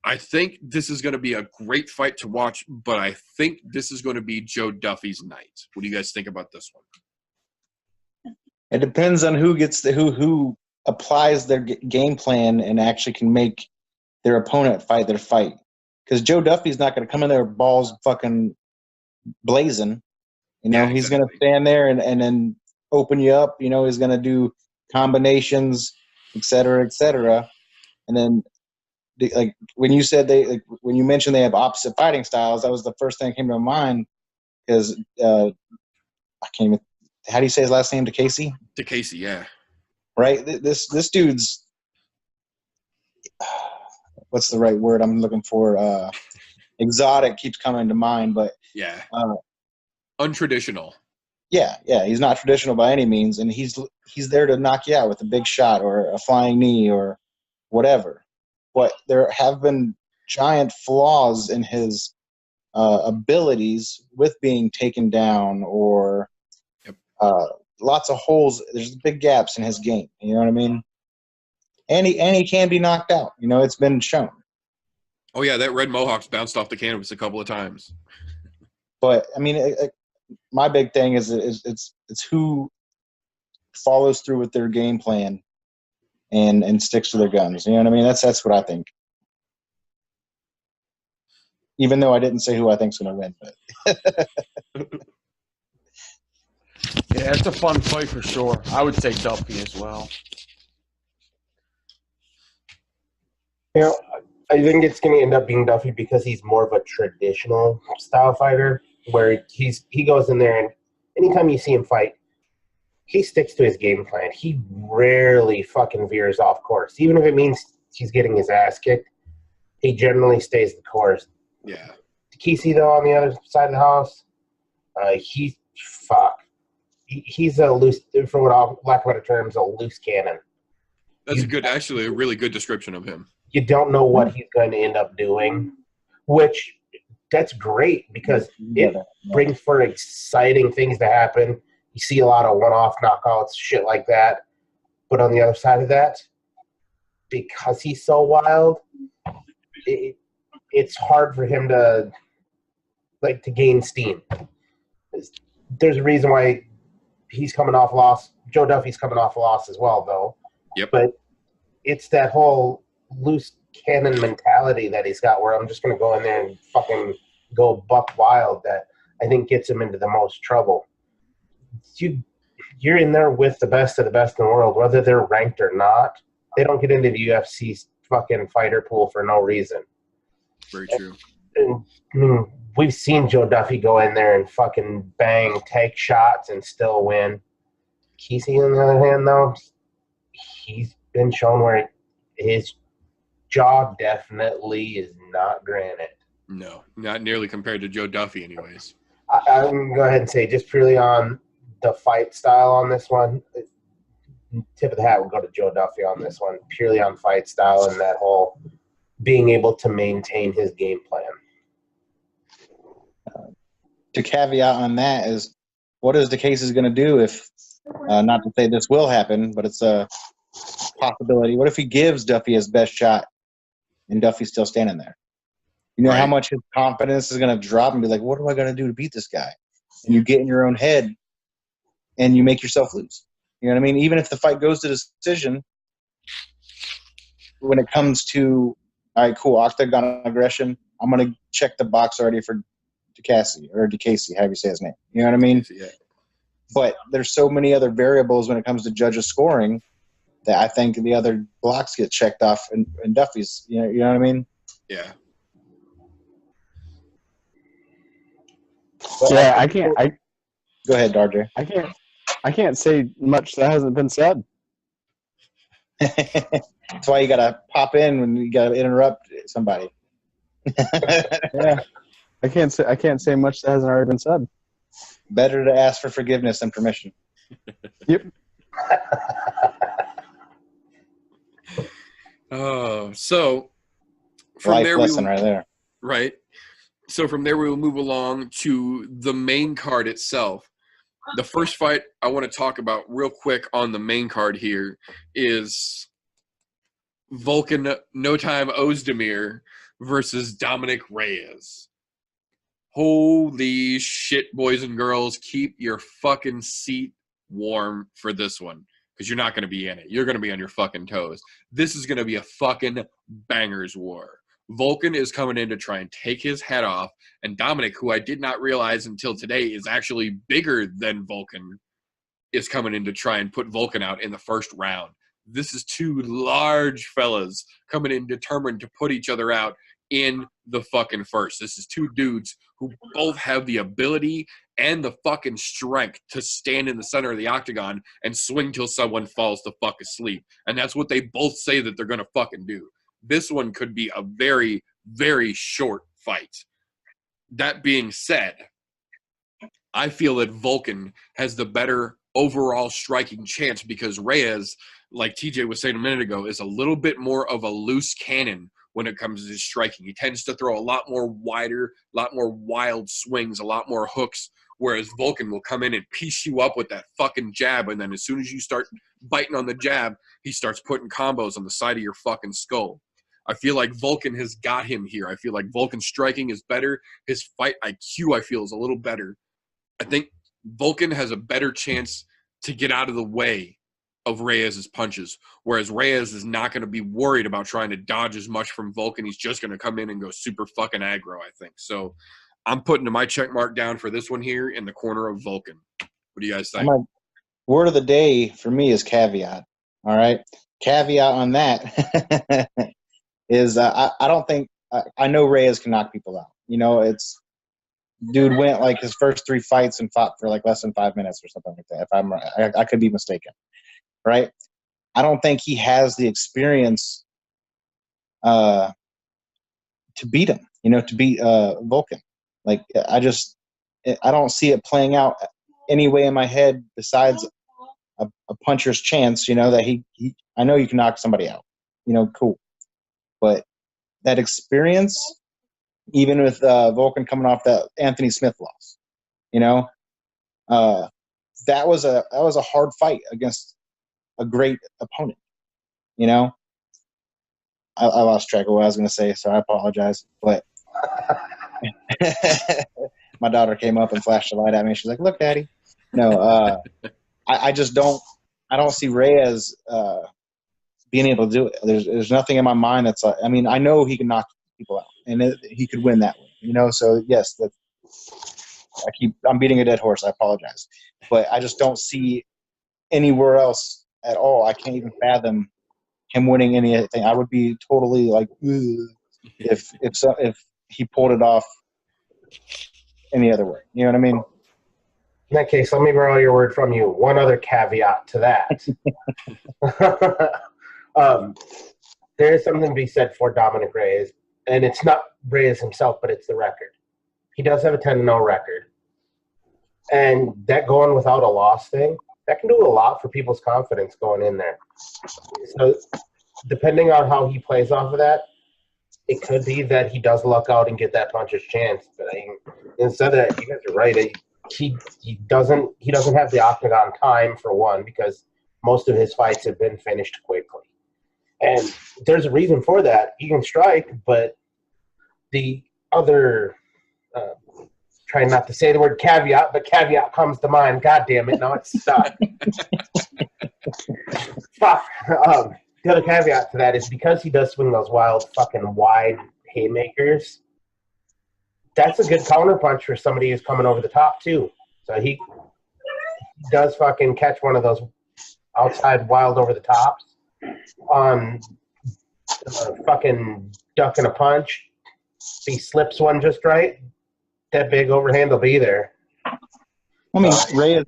I think this is going to be a great fight to watch, but I think this is going to be Joe Duffy's night. What do you guys think about this one? It depends on who gets who applies their game plan and actually can make their opponent fight their fight. Because Joe Duffy's not going to come in there balls fucking blazing. You know, Yeah, he's exactly. going to stand there and then open you up. You know, he's going to do combinations, et cetera, and then. Like when you said when you mentioned they have opposite fighting styles, that was the first thing that came to my mind because I can't even. How do you say his last name? Dikiese. Dikiese, yeah. Right. This dude's. What's the right word I'm looking for? Exotic keeps coming to mind, but yeah, untraditional. Yeah, he's not traditional by any means, and he's there to knock you out with a big shot or a flying knee or whatever. But there have been giant flaws in his abilities with being taken down or lots of holes. There's big gaps in his game. You know what I mean? And he can be knocked out. You know, it's been shown. Oh, yeah, that red mohawk's bounced off the canvas a couple of times. But, I mean, my big thing is it's who follows through with their game plan and sticks to their guns. You know what I mean? That's what I think. Even though I didn't say who I think's going to win, but yeah, it's a fun fight for sure. I would say Duffy as well. You know, I think it's going to end up being Duffy because he's more of a traditional style fighter, where he goes in there and anytime you see him fight, he sticks to his game plan. He rarely fucking veers off course. Even if it means he's getting his ass kicked, he generally stays the course. Yeah. Dikiese, though, on the other side of the house, he's a loose, for lack of better terms, a loose cannon. That's a really good description of him. You don't know what he's going to end up doing, which that's great because it brings for exciting things to happen. You see a lot of one-off knockouts, shit like that. But on the other side of that, because he's so wild, it's hard for him to gain steam. There's a reason why he's coming off loss. Joe Duffy's coming off a loss as well, though. Yep. But it's that whole loose cannon mentality that he's got where I'm just going to go in there and fucking go buck wild that I think gets him into the most trouble. you're in there with the best of the best in the world, whether they're ranked or not. They don't get into the UFC fucking fighter pool for no reason. Very true. And, I mean, we've seen Joe Duffy go in there and fucking bang, take shots, and still win. Kesey, on the other hand, though, he's been shown where his jaw definitely is not granite. No, not nearly compared to Joe Duffy, anyways. I'm going to go ahead and say, just purely on the fight style on this one, tip of the hat would go to Joe Duffy on this one, purely on fight style and that whole being able to maintain his game plan. To caveat on that is, what is DeCasey going to do if, not to say this will happen, but it's a possibility. What if he gives Duffy his best shot and Duffy's still standing there? You know how much his confidence is going to drop and be like, what do I got to do to beat this guy? And you get in your own head and you make yourself lose. You know what I mean? Even if the fight goes to decision, when it comes to, all right, cool, octagon aggression, I'm going to check the box already for DeCasey, however you say his name. You know what I mean? Yeah. But there's so many other variables when it comes to judges scoring that I think the other blocks get checked off in Duffy's. You know what I mean? Yeah. Yeah, I can't. Go ahead, RJ. I can't say much that hasn't been said. That's why you gotta pop in when you gotta interrupt somebody. Yeah, I can't say much that hasn't already been said. Better to ask for forgiveness than permission. Yep. Oh, so from Life there lesson right there. Right. So from there we will move along to the main card itself. The first fight I want to talk about real quick on the main card here is Volkan No Time Ozdemir versus Dominic Reyes. Holy shit, boys and girls. Keep your fucking seat warm for this one because you're not going to be in it. You're going to be on your fucking toes. This is going to be a fucking bangers war. Volkan is coming in to try and take his head off, and Dominic, who I did not realize until today is actually bigger than Volkan, is coming in to try and put Volkan out in the first round. This is two large fellas coming in determined to put each other out in the fucking first. This is two dudes who both have the ability and the fucking strength to stand in the center of the octagon and swing till someone falls the fuck asleep. And that's what they both say that they're going to fucking do. This one could be a very, very short fight. That being said, I feel that Volkan has the better overall striking chance because Reyes, like TJ was saying a minute ago, is a little bit more of a loose cannon when it comes to his striking. He tends to throw a lot more wider, a lot more wild swings, a lot more hooks, whereas Volkan will come in and piece you up with that fucking jab, and then as soon as you start biting on the jab, he starts putting combos on the side of your fucking skull. I feel like Volkan has got him here. I feel like Volkan's striking is better. His fight IQ, I feel, is a little better. I think Volkan has a better chance to get out of the way of Reyes' punches, whereas Reyes is not going to be worried about trying to dodge as much from Volkan. He's just going to come in and go super fucking aggro, I think. So I'm putting my check mark down for this one here in the corner of Volkan. What do you guys think? My word of the day for me is caveat. All right? Caveat on that is I don't think – I know Reyes can knock people out. You know, it's – dude went like his first 3 fights and fought for like less than 5 minutes or something like that. If I'm right, I could be mistaken, right? I don't think he has the experience to beat him. You know, to beat Volkan. Like I don't see it playing out any way in my head besides a puncher's chance. You know that he I know you can knock somebody out. You know, cool, but that experience. Even with Volkan coming off that Anthony Smith loss, you know, that was a hard fight against a great opponent. You know, I lost track of what I was going to say, so I apologize. But my daughter came up and flashed a light at me. She's like, "Look, Daddy." No, I just don't. I don't see Reyes being able to do it. There's nothing in my mind that's like. I mean, I know he can knock people out, and he could win that way, you know. So yes, I'm beating a dead horse. I apologize, but I just don't see anywhere else at all. I can't even fathom him winning anything. I would be totally like, ugh, if he pulled it off any other way. You know what I mean? In that case, let me borrow your word from you. One other caveat to that. There is something to be said for Dominic Reyes, and it's not Reyes himself, but it's the record. He does have a 10-0 record. And that going without a loss thing, that can do a lot for people's confidence going in there. So depending on how he plays off of that, it could be that he does luck out and get that puncher's chance. But instead of that, you guys are right. He doesn't have the octagon time, for one, because most of his fights have been finished quickly. And there's a reason for that. He can strike, but the other trying not to say the word caveat, but caveat comes to mind. God damn it, now it's stuck. Fuck. The other caveat to that is because he does swing those wild fucking wide haymakers, that's a good counterpunch for somebody who's coming over the top too. So he does fucking catch one of those outside wild over the tops on fucking ducking a punch. If he slips one just right, that big overhand will be there. I mean, Reyes,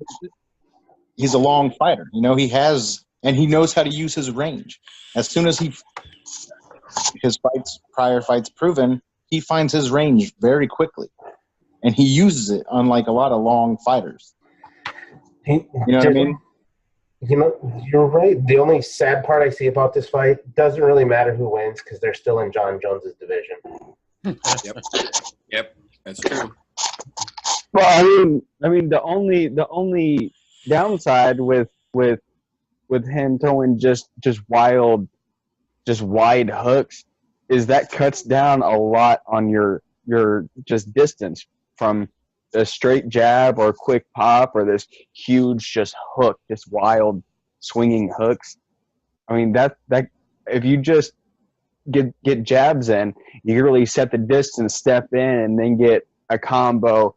he's a long fighter. You know, he knows how to use his range. As soon as his prior fights proven, he finds his range very quickly, and he uses it, unlike a lot of long fighters. You know what I mean? You know, you're right. The only sad part I see about this fight, doesn't really matter who wins because they're still in John Jones's division. Yep, that's true. Well, I mean, the only downside with him throwing just wide hooks is that cuts down a lot on your just distance from a straight jab or quick pop or this huge just hook, just wild swinging hooks. I mean that if you just get jabs in, you can really set the distance, step in, and then get a combo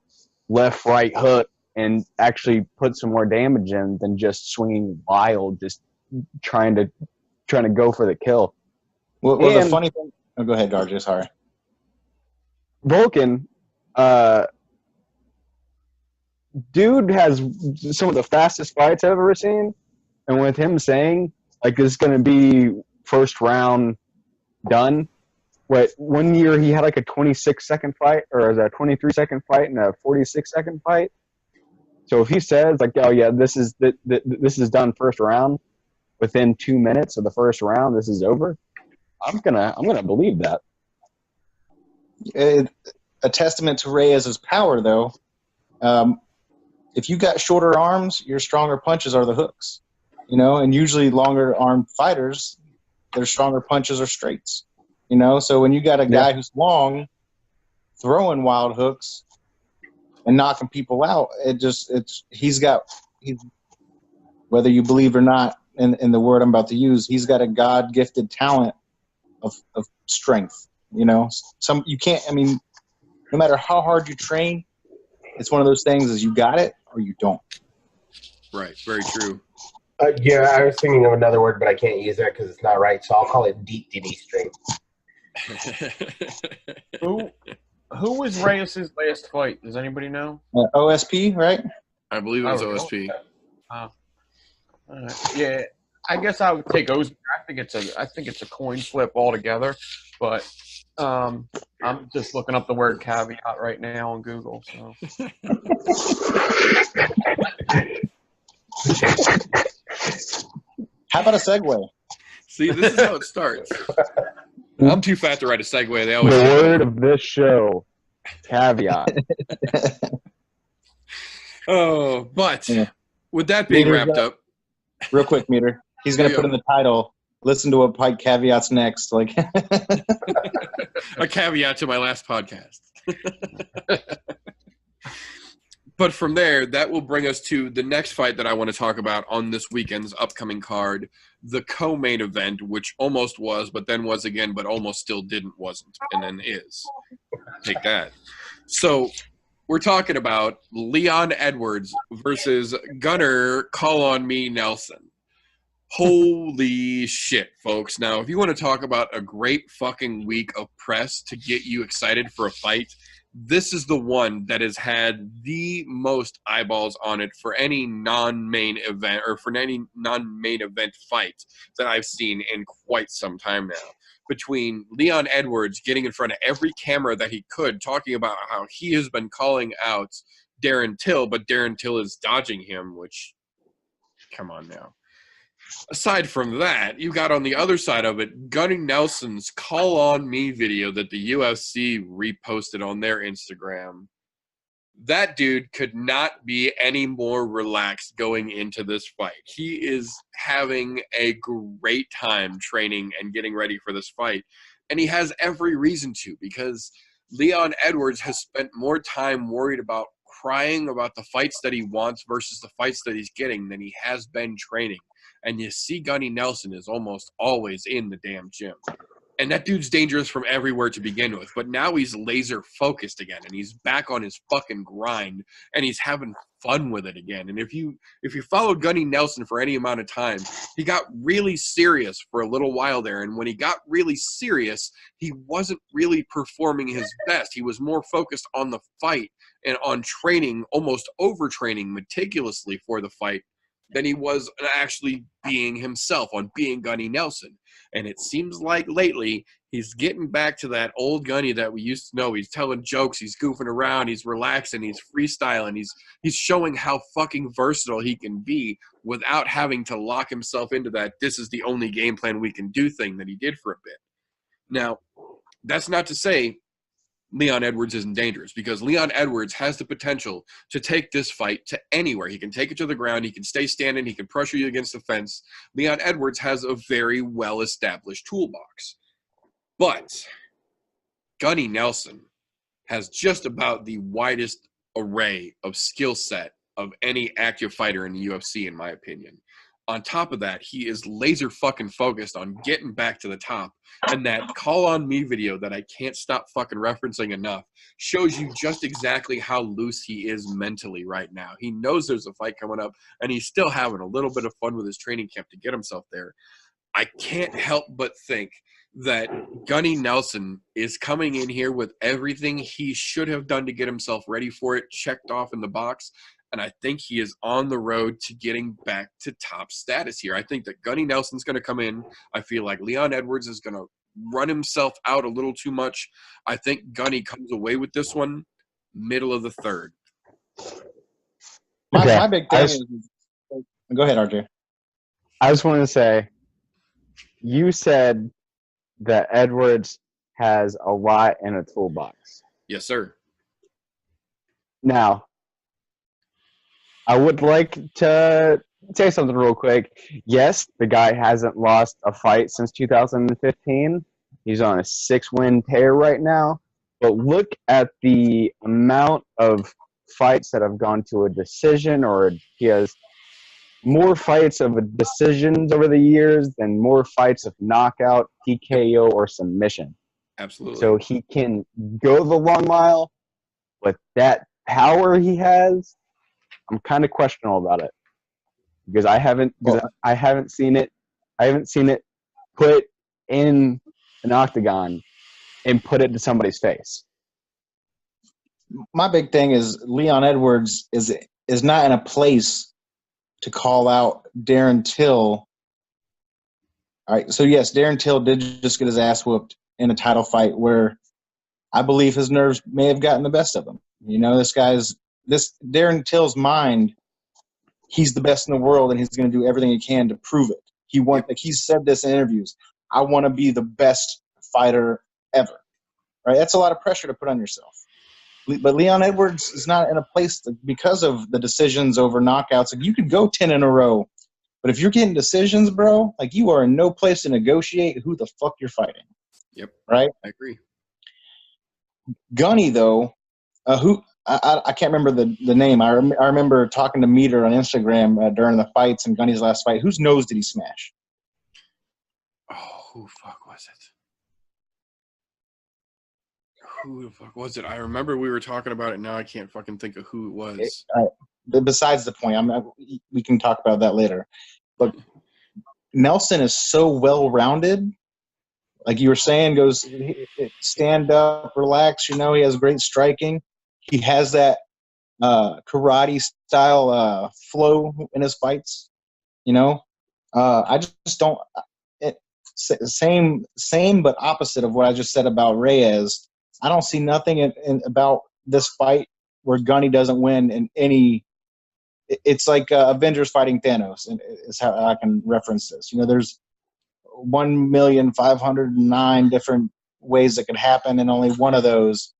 left right hook and actually put some more damage in than just swinging wild, just trying to go for the kill. Well, the funny thing. Oh, go ahead, Garja. Sorry. Vulcan, dude has some of the fastest fights I've ever seen, and with him saying like this is going to be first round done. What, 1 year he had like a 26-second fight, or a 23-second fight and a 46-second fight. So if he says like, oh yeah, this is done first round, within 2 minutes of the first round, this is over, I'm gonna believe that. A testament to Reyes' power, though. If you got shorter arms, your stronger punches are the hooks. You know, and usually longer armed fighters, their stronger punches are straights. You know, so when you got a guy who's long, throwing wild hooks and knocking people out, he's whether you believe or not in the word I'm about to use, he's got a God-gifted talent of strength. You know, you can't. I mean, no matter how hard you train, it's one of those things: is you got it or you don't. Right. Very true. Yeah, I was thinking of another word, but I can't use that because it's not right. So I'll call it deep DD strength. Who was Reyes' last fight? Does anybody know? OSP, right? I believe it was OSP. Yeah, I guess I would take OSP. I think it's a coin flip altogether, but I'm just looking up the word caveat right now on Google. So. How about a segue? See, this is how it starts. I'm too fat to write a segue. They always the word of this show, caveat. Oh, but with that being wrapped up, real quick, Meter, he's gonna put in the title. Listen to what Pike caveats next. Like a caveat to my last podcast. But from there, that will bring us to the next fight that I want to talk about on this weekend's upcoming card, the co-main event, which almost was, but then was again, but almost still wasn't, and then is. Take that. So we're talking about Leon Edwards versus Gunnar Call on Me Nelson. Holy shit, folks. Now, if you want to talk about a great fucking week of press to get you excited for a fight, this is the one that has had the most eyeballs on it for any non-main event or for any non-main event fight that I've seen in quite some time now. Between Leon Edwards getting in front of every camera that he could, talking about how he has been calling out Darren Till, but Darren Till is dodging him, which, come on now. Aside from that, you got on the other side of it, Gunny Nelson's Call on Me video that the UFC reposted on their Instagram. That dude could not be any more relaxed going into this fight. He is having a great time training and getting ready for this fight. And he has every reason to, because Leon Edwards has spent more time worried about crying about the fights that he wants versus the fights that he's getting than he has been training. And you see Gunny Nelson is almost always in the damn gym. And that dude's dangerous from everywhere to begin with. But now he's laser focused again, and he's back on his fucking grind, and he's having fun with it again. And if you followed Gunny Nelson for any amount of time, he got really serious for a little while there. And when he got really serious, he wasn't really performing his best. He was more focused on the fight and on training, almost overtraining meticulously for the fight, than he was actually being himself, on being Gunny Nelson. And it seems like lately he's getting back to that old Gunny that we used to know. He's telling jokes, he's goofing around, he's relaxing, he's freestyling, he's showing how fucking versatile he can be without having to lock himself into that this is the only game plan we can do thing that he did for a bit. Now, that's not to say Leon Edwards isn't dangerous, because Leon Edwards has the potential to take this fight to anywhere. He can take it to the ground. He can stay standing. He can pressure you against the fence. Leon Edwards has a very well-established toolbox. But Gunny Nelson has just about the widest array of skill set of any active fighter in the UFC, in my opinion. On top of that, he is laser fucking focused on getting back to the top. And that Call on Me video that I can't stop fucking referencing enough shows you just exactly how loose he is mentally right now. He knows there's a fight coming up, and he's still having a little bit of fun with his training camp to get himself there. I can't help but think that Gunny Nelson is coming in here with everything he should have done to get himself ready for it checked off in the box. And I think he is on the road to getting back to top status here. I think that Gunny Nelson's going to come in. I feel like Leon Edwards is going to run himself out a little too much. I think Gunny comes away with this one middle of the third. My big thing is – go ahead, RJ. I just want to say, you said that Edwards has a lot in a toolbox. Yes, sir. Now, I would like to say something real quick. Yes, the guy hasn't lost a fight since 2015. He's on a 6-win tear right now. But look at the amount of fights that have gone to a decision, or he has more fights of decisions over the years than more fights of knockout, TKO, or submission. Absolutely. So he can go the long mile, but that power he has, I'm kind of questionable about it, because I haven't seen it. I haven't seen it put in an octagon and put it to somebody's face. My big thing is Leon Edwards is not in a place to call out Darren Till. All right, so yes, Darren Till did just get his ass whooped in a title fight where I believe his nerves may have gotten the best of him. You know, this Darren Till's mind, he's the best in the world, and he's going to do everything he can to prove it. He's said this in interviews. I want to be the best fighter ever. Right? That's a lot of pressure to put on yourself. But Leon Edwards is not in a place because of the decisions over knockouts. Like, you could go 10 in a row, but if you're getting decisions, bro, like, you are in no place to negotiate who the fuck you're fighting. Yep. Right? I agree. Gunny, though, I can't remember the name. I remember talking to Meter on Instagram during the fights and Gunny's last fight. Whose nose did he smash? Oh, who fuck was it? Who the fuck was it? I remember we were talking about it. Now I can't fucking think of who it was. Besides the point, we can talk about that later. But Nelson is so well-rounded. Like you were saying, goes stand up, relax. You know, he has great striking. He has that karate style flow in his fights. You know, I just don't. Same, but opposite of what I just said about Reyes. I don't see nothing about this fight where Gunny doesn't win in any. It's like Avengers fighting Thanos, and is how I can reference this. You know, there's 1,509 different ways it could happen, and only one of those,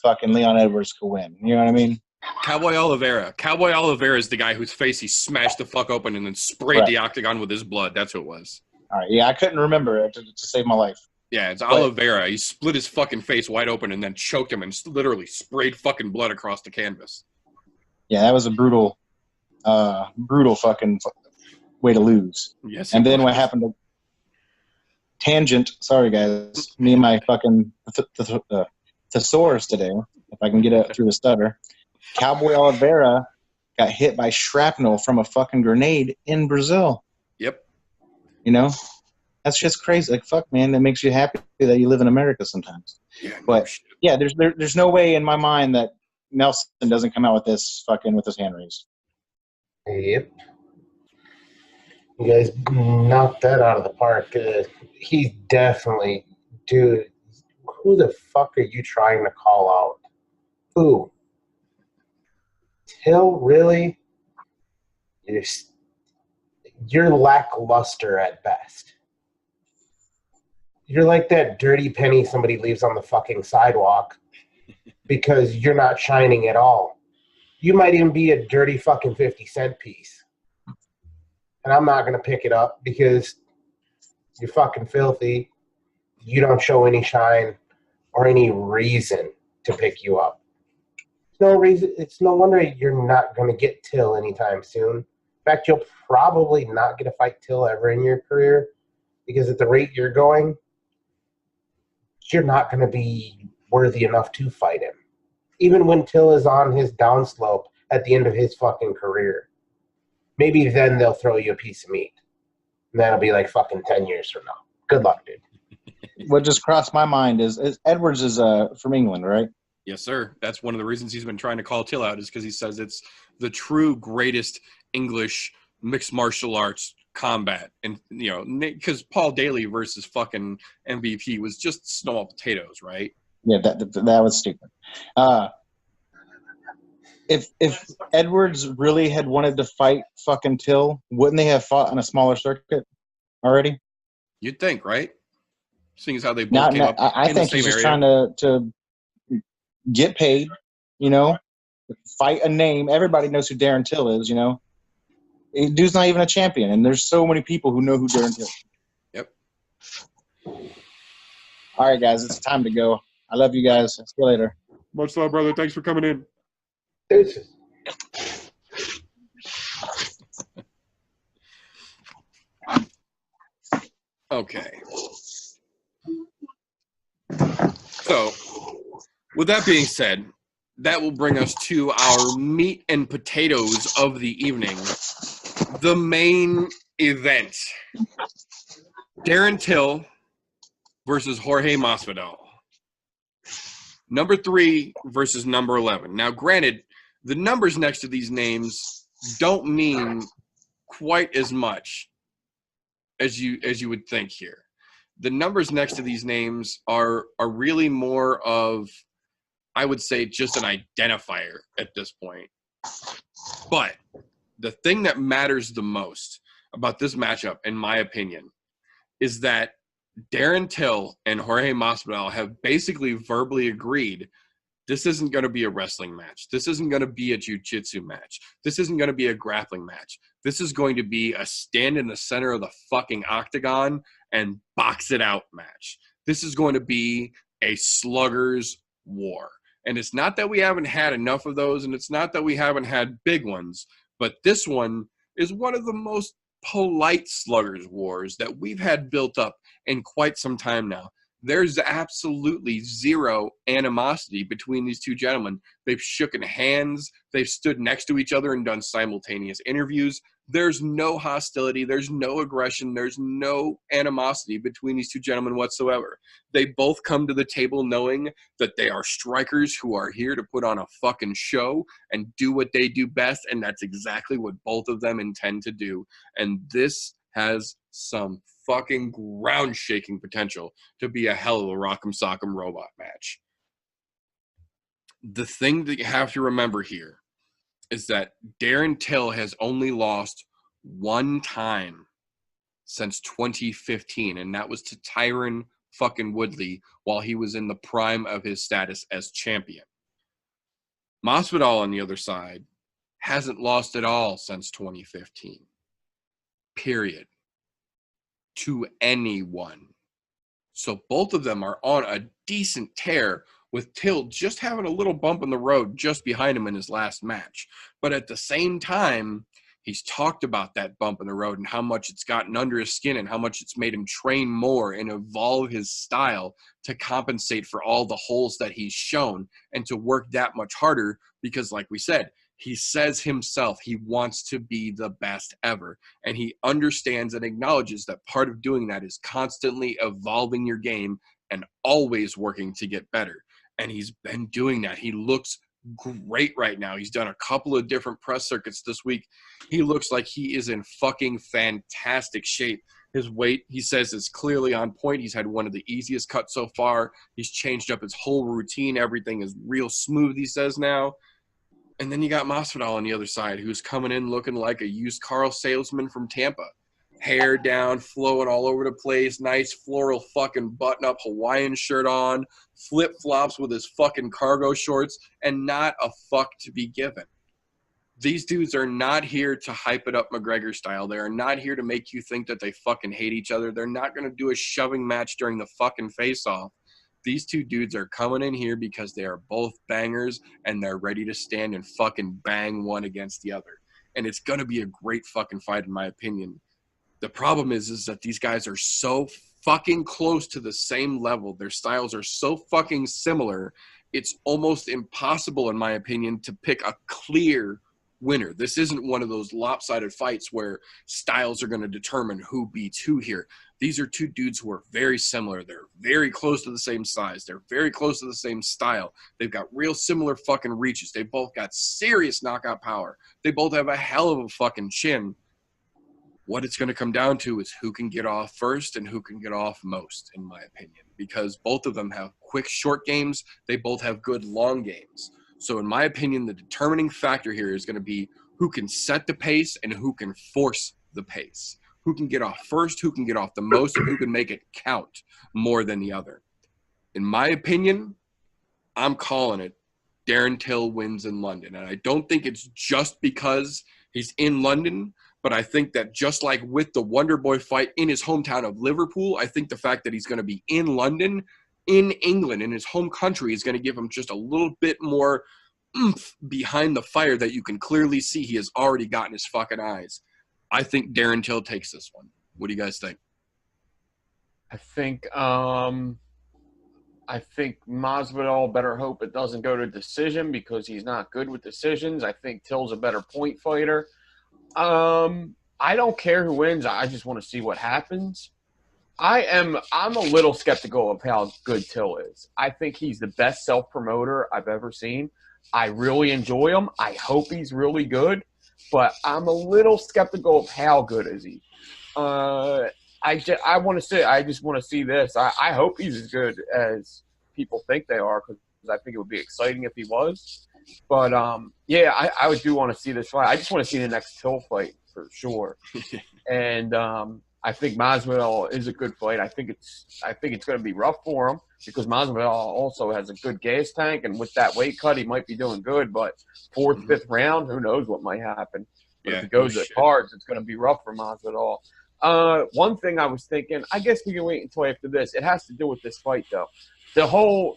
fucking Leon Edwards, could win. You know what I mean? Cowboy Oliveira. Cowboy Oliveira is the guy whose face he smashed the fuck open and then sprayed the octagon with his blood. That's who it was. All right, yeah, I couldn't remember it to save my life. Yeah, it's Oliveira. He split his fucking face wide open and then choked him and literally sprayed fucking blood across the canvas. Yeah, that was a brutal fucking way to lose. Yes. And then what happened to Tangent? Sorry, guys. Me and my fucking thesaurus today, if I can get it through the stutter. Cowboy Oliveira got hit by shrapnel from a fucking grenade in Brazil. Yep. You know? That's just crazy. Like, fuck, man, that makes you happy that you live in America sometimes. Yeah, but, yeah, there's no way in my mind that Nelson doesn't come out with this fucking with his hand raised. Yep. You guys knocked that out of the park. He's definitely, dude, who the fuck are you trying to call out? Who? Till, really? You're lackluster at best. You're like that dirty penny somebody leaves on the fucking sidewalk because you're not shining at all. You might even be a dirty fucking 50-cent piece. And I'm not going to pick it up because you're fucking filthy. You don't show any shine or any reason to pick you up. No reason. It's no wonder you're not going to get Till anytime soon. In fact, you'll probably not get a fight Till ever in your career because at the rate you're going, you're not going to be worthy enough to fight him. Even when Till is on his downslope at the end of his fucking career. Maybe then they'll throw you a piece of meat. And that'll be like fucking 10 years from now. Good luck, dude. What just crossed my mind is Edwards is from England, right? Yes, sir. That's one of the reasons he's been trying to call Till out is because he says it's the true greatest English mixed martial arts combat. And, you know, because Paul Daly versus fucking MVP was just small potatoes, right? Yeah, that was stupid. If Edwards really had wanted to fight fucking Till, wouldn't they have fought on a smaller circuit already? You'd think, right? Seeing as how they both came up I in think the he's same just area. trying to get paid, you know, fight a name. Everybody knows who Darren Till is, you know. Dude's not even a champion, and there's so many people who know who Darren Till is. Yep. All right, guys, it's time to go. I love you guys. See you later. Much love, brother. Thanks for coming in. Deuces. Okay. So, with that being said, that will bring us to our meat and potatoes of the evening. The main event. Darren Till versus Jorge Masvidal. Number 3 versus number 11. Now, granted, the numbers next to these names don't mean quite as much as you would think here. The numbers next to these names are really more of, I would say, just an identifier at this point. But the thing that matters the most about this matchup, in my opinion, is that Darren Till and Jorge Masvidal have basically verbally agreed this isn't going to be a wrestling match. This isn't going to be a jiu-jitsu match. This isn't going to be a grappling match. This is going to be a stand in the center of the fucking octagon and box it out match. This is going to be a slugger's war. And it's not that we haven't had enough of those, and it's not that we haven't had big ones, but this one is one of the most polite sluggers wars that we've had built up in quite some time now. There's absolutely zero animosity between these two gentlemen. They've shooken hands. They've stood next to each other and done simultaneous interviews. There's no hostility. There's no aggression. There's no animosity between these two gentlemen whatsoever. They both come to the table knowing that they are strikers who are here to put on a fucking show and do what they do best, and that's exactly what both of them intend to do. And this has some fucking ground-shaking potential to be a hell of a Rock'em Sock'em Robot match. The thing that you have to remember here is that Darren Till has only lost one time since 2015, and that was to Tyron fucking Woodley while he was in the prime of his status as champion. Masvidal, on the other side, hasn't lost at all since 2015. Period. To anyone. So both of them are on a decent tear, with Till just having a little bump in the road just behind him in his last match. But at the same time, he's talked about that bump in the road and how much it's gotten under his skin and how much it's made him train more and evolve his style to compensate for all the holes that he's shown and to work that much harder because, like we said, he says himself he wants to be the best ever. And he understands and acknowledges that part of doing that is constantly evolving your game and always working to get better. And he's been doing that. He looks great right now. He's done a couple of different press circuits this week. He looks like he is in fucking fantastic shape. His weight, he says, is clearly on point. He's had one of the easiest cuts so far. He's changed up his whole routine. Everything is real smooth, he says now. And then you got Masvidal on the other side, who's coming in looking like a used car salesman from Tampa. Hair down, flowing all over the place, nice floral fucking button-up Hawaiian shirt on, flip-flops with his fucking cargo shorts, and not a fuck to be given. These dudes are not here to hype it up McGregor style. They are not here to make you think that they fucking hate each other. They're not going to do a shoving match during the fucking face-off. These two dudes are coming in here because they are both bangers and they're ready to stand and fucking bang one against the other. And it's going to be a great fucking fight in my opinion. The problem is that these guys are so fucking close to the same level. Their styles are so fucking similar. It's almost impossible, in my opinion, to pick a clear winner. This isn't one of those lopsided fights where styles are going to determine who beats who here. These are two dudes who are very similar. They're very close to the same size. They're very close to the same style. They've got real similar fucking reaches. They both got serious knockout power. They both have a hell of a fucking chin. What it's going to come down to is who can get off first and who can get off most, in my opinion, because both of them have quick, short games. They both have good, long games. So in my opinion, the determining factor here is going to be who can set the pace and who can force the pace. Who can get off first, who can get off the most, and who can make it count more than the other. In my opinion, I'm calling it Darren Till wins in London. And I don't think it's just because he's in London, but I think that just like with the Wonder Boy fight in his hometown of Liverpool, I think the fact that he's going to be in London, in England, in his home country, is going to give him just a little bit more oomph behind the fire that you can clearly see he has already got in his fucking eyes. I think Darren Till takes this one. What do you guys think? I think Masvidal better hope it doesn't go to decision because he's not good with decisions. I think Till's a better point fighter. I don't care who wins. I just want to see what happens. I'm a little skeptical of how good Till is. I think he's the best self-promoter I've ever seen. I really enjoy him. I hope he's really good, but I'm a little skeptical of how good is he. I just want to see this. I hope he's as good as people think they are because I think it would be exciting if he was. But, yeah, I do want to see this fight. I just want to see the next Till fight for sure. And I think Masvidal is a good fight. I think it's going to be rough for him because Masvidal also has a good gas tank, and with that weight cut, he might be doing good. But fourth, fifth round, who knows what might happen. But if it goes to cards, it's going to be rough for Masvidal. One thing I was thinking, I guess we can wait until after this. It has to do with this fight, though. The whole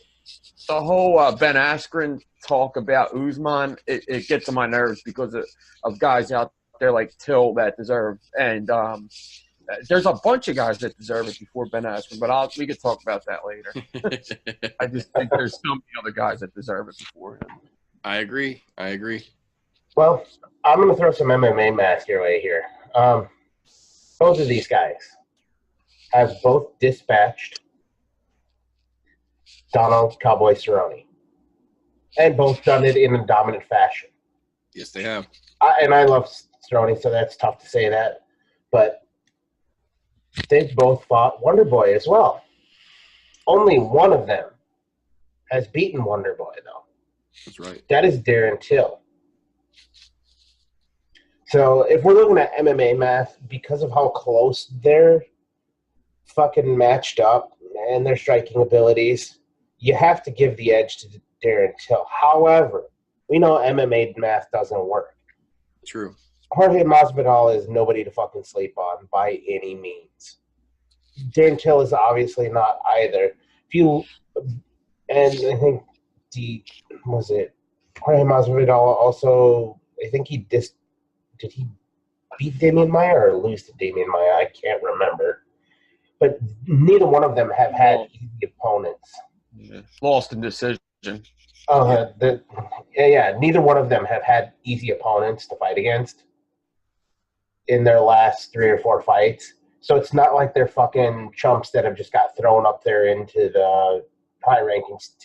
Ben Askren talk about Usman, it gets on my nerves because of guys out there like Till that deserve. And There's a bunch of guys that deserve it before Ben Askren, but we could talk about that later. I just think there's so many other guys that deserve it before him. I agree. Well, I'm going to throw some MMA math your way here. Both of these guys have both dispatched Donald Cowboy Cerrone, and both done it in a dominant fashion. Yes, they have. I love Cerrone, so that's tough to say that. But they've both fought Wonder Boy as well. Only one of them has beaten Wonder Boy, though. That's right. That is Darren Till. So if we're looking at MMA math, because of how close they're fucking matched up and their striking abilities, you have to give the edge to Darren Till. However, we know MMA math doesn't work. True. Jorge Masvidal is nobody to fucking sleep on by any means. Darren Till is obviously not either. And I think Jorge Masvidal also, I think did he beat Damian Maia or lose to Damian Maia? I can't remember. But neither one of them have had easy opponents. Yeah. Lost in decision. Neither one of them have had easy opponents to fight against in their last 3 or 4 fights. So it's not like they're fucking chumps that have just got thrown up there into the high rankings.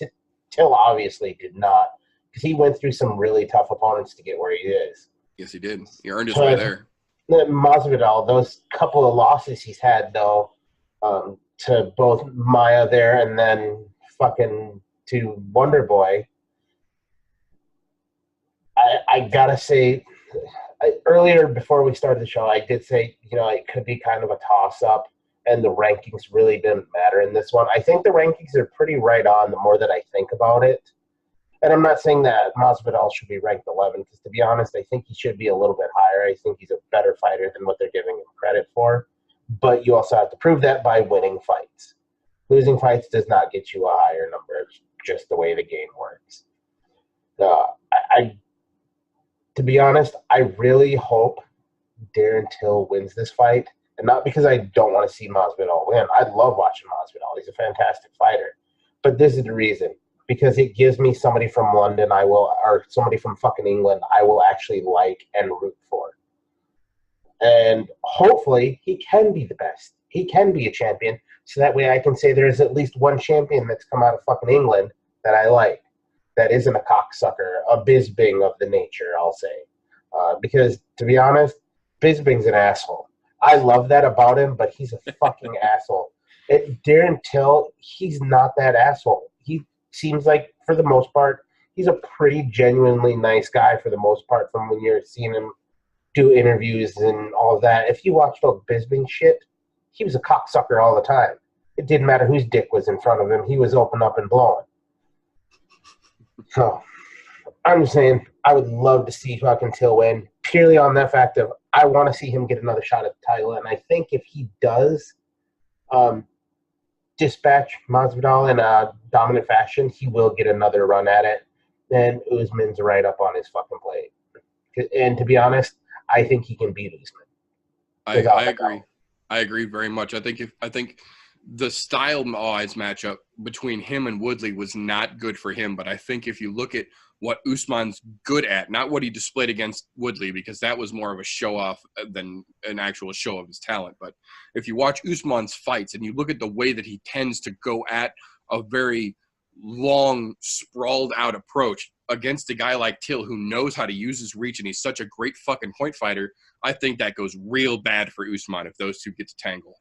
Till obviously did not, because he went through some really tough opponents to get where he is. Yes, he did. He earned his way there. Masvidal, those couple of losses he's had, though, to both Maya there and then fucking to Wonder Boy, I gotta say, earlier before we started the show, I did say, it could be kind of a toss-up, and the rankings really didn't matter in this one. I think the rankings are pretty right on the more that I think about it. And I'm not saying that Masvidal should be ranked 11, because to be honest, I think he should be a little bit higher. I think he's a better fighter than what they're giving him credit for. But you also have to prove that by winning fights. Losing fights does not get you a higher number. It's just the way the game works. To be honest, I really hope Darren Till wins this fight. And not because I don't want to see Masvidal win. I love watching Masvidal. He's a fantastic fighter. But this is the reason. Because it gives me somebody from London or somebody from fucking England I will actually like and root for. And hopefully he can be the best. He can be a champion. So that way I can say there's at least one champion that's come out of fucking England that I like. That isn't a cocksucker, a Bisping of the nature, I'll say. Because, to be honest, Bisping's an asshole. I love that about him, but he's a fucking asshole. Darren Till, he's not that asshole. He seems like, for the most part, he's a pretty genuinely nice guy for the most part from when you're seeing him do interviews and all of that. If you watched all Bisping shit, he was a cocksucker all the time. It didn't matter whose dick was in front of him. He was open up and blowing. So, I'm just saying, I would love to see fucking Till win, purely on that fact of I want to see him get another shot at the title. And I think if he does dispatch Masvidal in a dominant fashion, he will get another run at it. And Usman's right up on his fucking plate. And to be honest, I think he can beat Usman. I agree. I agree very much. I think the style-wise matchup between him and Woodley was not good for him. But I think if you look at what Usman's good at, not what he displayed against Woodley, because that was more of a show-off than an actual show of his talent. But if you watch Usman's fights and you look at the way that he tends to go at a very long, sprawled-out approach against a guy like Till who knows how to use his reach and he's such a great fucking point fighter, I think that goes real bad for Usman if those two get to tangle.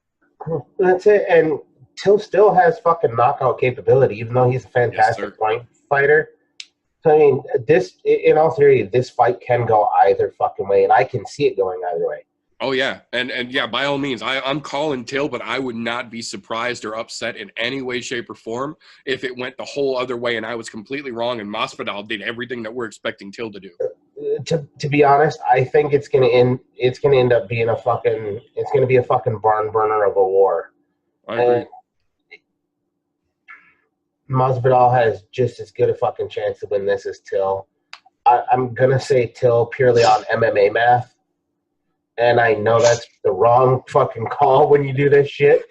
That's it. And Till still has fucking knockout capability, even though he's a fantastic point fighter. So, I mean, in all theory, this fight can go either fucking way, and I can see it going either way. Oh, yeah. And yeah, by all means, I'm calling Till, but I would not be surprised or upset in any way, shape, or form if it went the whole other way and I was completely wrong and Masvidal did everything that we're expecting Till to do. To be honest, I think it's gonna end up being a fucking barn burner of a war. I agree. And Masvidal has just as good a fucking chance to win this as Till. I'm gonna say Till purely on MMA math. And I know that's the wrong fucking call when you do this shit.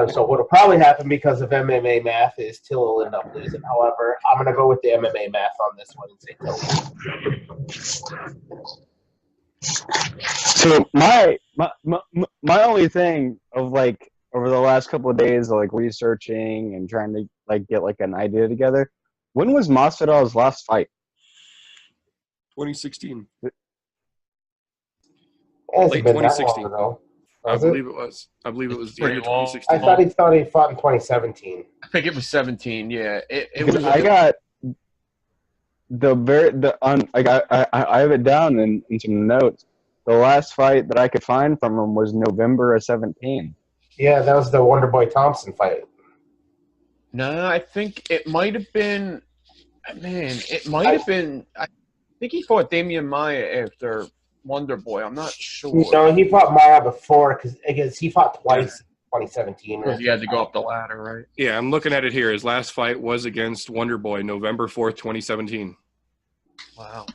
So what'll probably happen because of MMA math is Till will end up losing. However, I'm going to go with the MMA math on this one and say Till. So my only thing of like over the last couple of days of like researching and trying to like get like an idea together. When was Masvidal's last fight? 2016. It hasn't Late been that 2016. long ago. I Was it? believe it was. I believe it was the end of Pretty long. 2016. I thought he fought in 2017. I think it was 17. Yeah, it Because was. I got I have it down in some notes. The last fight that I could find from him was November of 17. Yeah, that was the Wonder Boy Thompson fight. No, I think it might have been. Man, it might have been. I think he fought Damian Maya after Wonder Boy. I'm not sure. No, he fought Mara before because he fought twice in 2017. Because he had to go up the ladder, right? Yeah, I'm looking at it here. His last fight was against Wonder Boy, November 4th, 2017. Wow.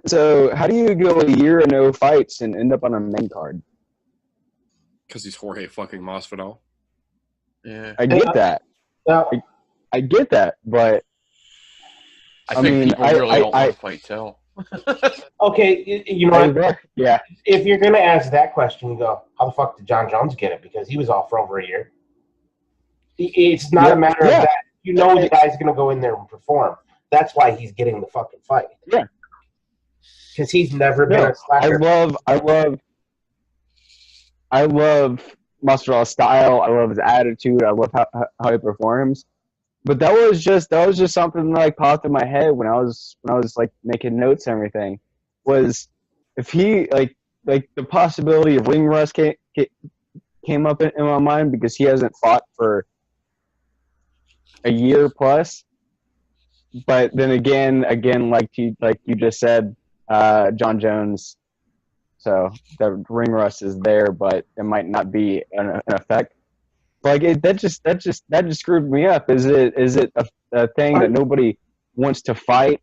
So how do you go a year and no fights and end up on a main card? Because he's Jorge fucking Masvidal. Yeah. I get that. Now, I get that, but I think mean, people really don't want to fight Till. okay, you know what? Yeah. If you're going to ask that question, you go, how the fuck did John Jones get it? Because he was off for over a year. It's not a matter of that. You know the guy's going to go in there and perform. That's why he's getting the fucking fight. Yeah. Because he's never been a slacker. I love Masvidal's style. I love his attitude. I love how he performs. But that was just something that like popped in my head when I was like making notes and everything. Was if he like the possibility of ring rust came up in my mind because he hasn't fought for a year plus. But then again, like you just said, John Jones. So the ring rust is there, but it might not be an effect. Like that just screwed me up. Is it a thing that nobody wants to fight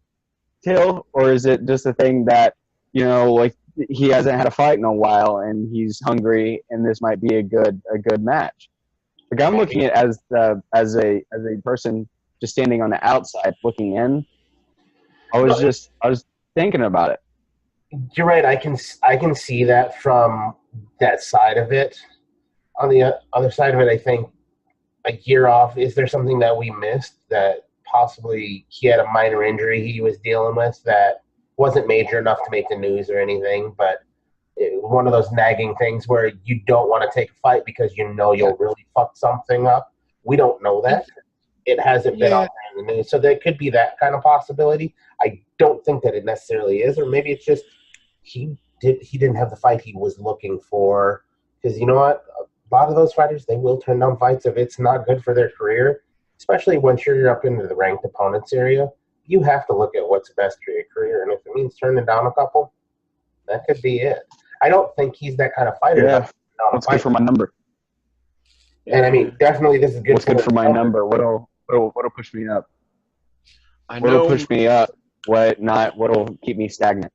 Till, or is it just a thing that like he hasn't had a fight in a while and he's hungry and this might be a good match? Like I'm looking at it as a person just standing on the outside looking in. I was thinking about it. You're right. I can see that from that side of it. On the other side of it, I think a year off, is there something that we missed that possibly he had a minor injury he was dealing with that wasn't major enough to make the news or anything, but one of those nagging things where you don't want to take a fight because you'll really fuck something up. We don't know that. It hasn't been out there in the news. So there could be that kind of possibility. I don't think that it necessarily is, or maybe it's just he didn't have the fight he was looking for. Because you know what? A lot of those fighters, they will turn down fights if it's not good for their career, especially once you're up into the ranked opponents area. You have to look at what's best for your career, and if it means turning down a couple, that could be it. I don't think he's that kind of fighter. Yeah, what's good for my number? And I mean, definitely this is good. What's good for my number? What'll push me up? What'll push me up? What'll keep me stagnant?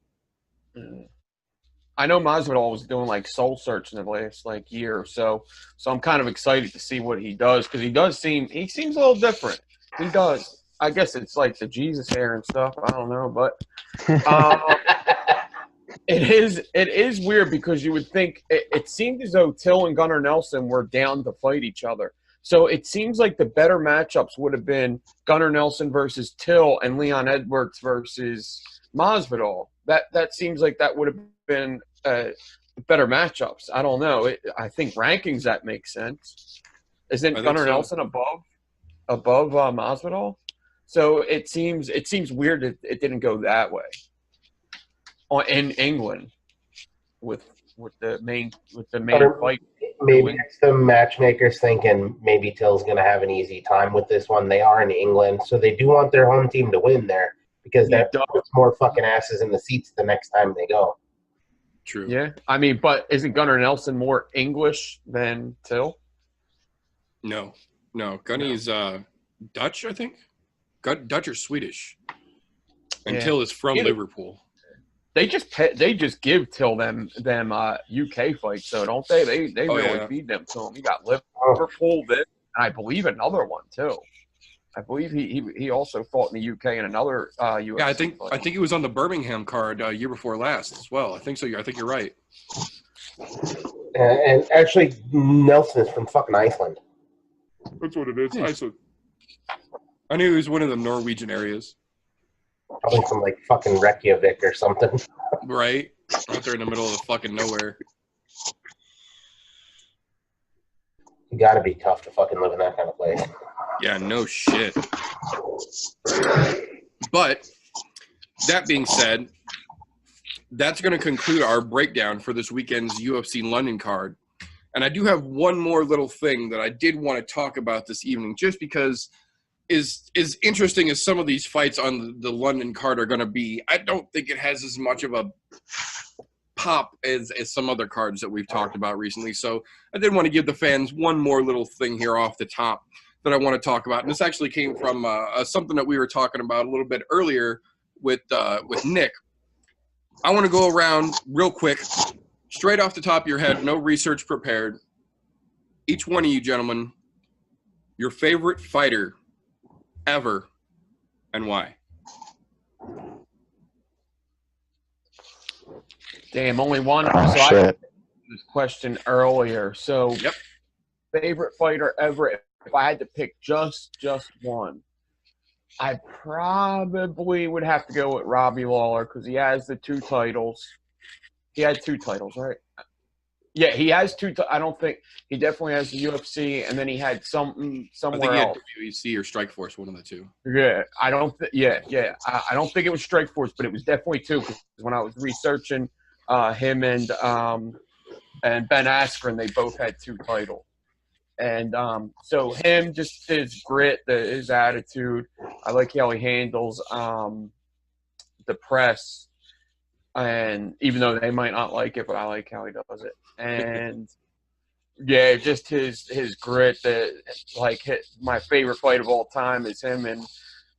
I know Masvidal was doing like soul searching the last year or so, so I'm kind of excited to see what he does because he seems a little different. He does. I guess it's like the Jesus hair and stuff. I don't know, but it is weird because you would think it seemed as though Till and Gunnar Nelson were down to fight each other. So it seems like the better matchups would have been Gunnar Nelson versus Till and Leon Edwards versus Masvidal. That seems like that would have been better matchups. I don't know. I think rankings that makes sense. Isn't Gunnar Nelson above Masvidal? So it seems weird it didn't go that way. In England with the main fight. Maybe it's the matchmakers thinking maybe Till's going to have an easy time with this one. They are in England, so they do want their home team to win there because that puts more fucking asses in the seats the next time they go. True. Yeah, I mean, but isn't Gunnar Nelson more English than Till? No. Gunny's Dutch, I think. Dutch or Swedish. And Till is from Liverpool. They just give till them UK fights, so don't they? They Oh, really yeah. feed them to him. You got Liverpool, this, and I believe another one too. I believe he also fought in the UK in another UFC Yeah, I fight. think he was on the Birmingham card year before last as well. I think so. I think you're right. And actually, Nelson is from fucking Iceland. That's what it is. Iceland. I knew he was one of the Norwegian areas. Probably from like fucking Reykjavik or something. Right? Out there in the middle of the fucking nowhere. You gotta be tough to fucking live in that kind of place. Yeah, no shit. But that being said, that's going to conclude our breakdown for this weekend's UFC London card. And I do have one more little thing that I did want to talk about this evening, just because is interesting as some of these fights on the London card are going to be. I don't think it has as much of a pop as some other cards that we've talked about recently. So I did want to give the fans one more little thing here off the top that I want to talk about. And this actually came from something that we were talking about a little bit earlier with Nick. I want to go around real quick, straight off the top of your head, no research prepared. Each one of you gentlemen, your favorite fighter ever and why? Damn, only one. Oh, so I shit. asked this question earlier. So, Yep. Favorite fighter ever. If I had to pick just one, I probably would have to go with Robbie Lawler because he has the 2 titles. He had 2 titles, right? Yeah, he has 2. I don't think he definitely has the UFC, and then he had something I somewhere think he had else. WEC or Strikeforce, one of the two. Yeah, I don't. I don't think it was Strikeforce, but it was definitely 2. Because when I was researching him and Ben Askren, they both had 2 titles. And so him, just his grit, his attitude. I like how he handles the press, and even though they might not like it, but I like how he does it. And yeah, just his grit. My favorite fight of all time is him and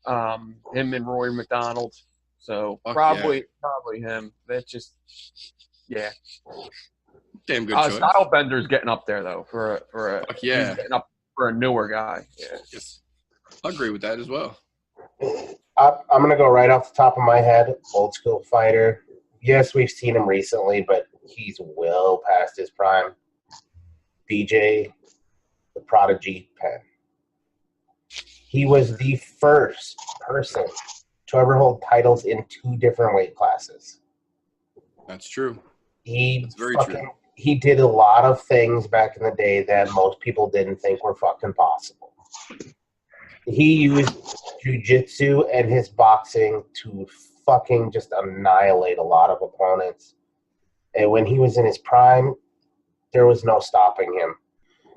Rory McDonald. So probably him. That's just Damn good choice. Stylebender's getting up there though for a Fuck yeah. he's getting up for a newer guy. Yeah. Yes. I agree with that as well. I'm going to go right off the top of my head. Old school fighter. Yes, we've seen him recently, but he's well past his prime. BJ, the Prodigy Penn. He was the first person to ever hold titles in 2 different weight classes. That's true. That's very true. He did a lot of things back in the day that most people didn't think were fucking possible. He used jiu-jitsu and his boxing to fucking just annihilate a lot of opponents. And when he was in his prime, there was no stopping him.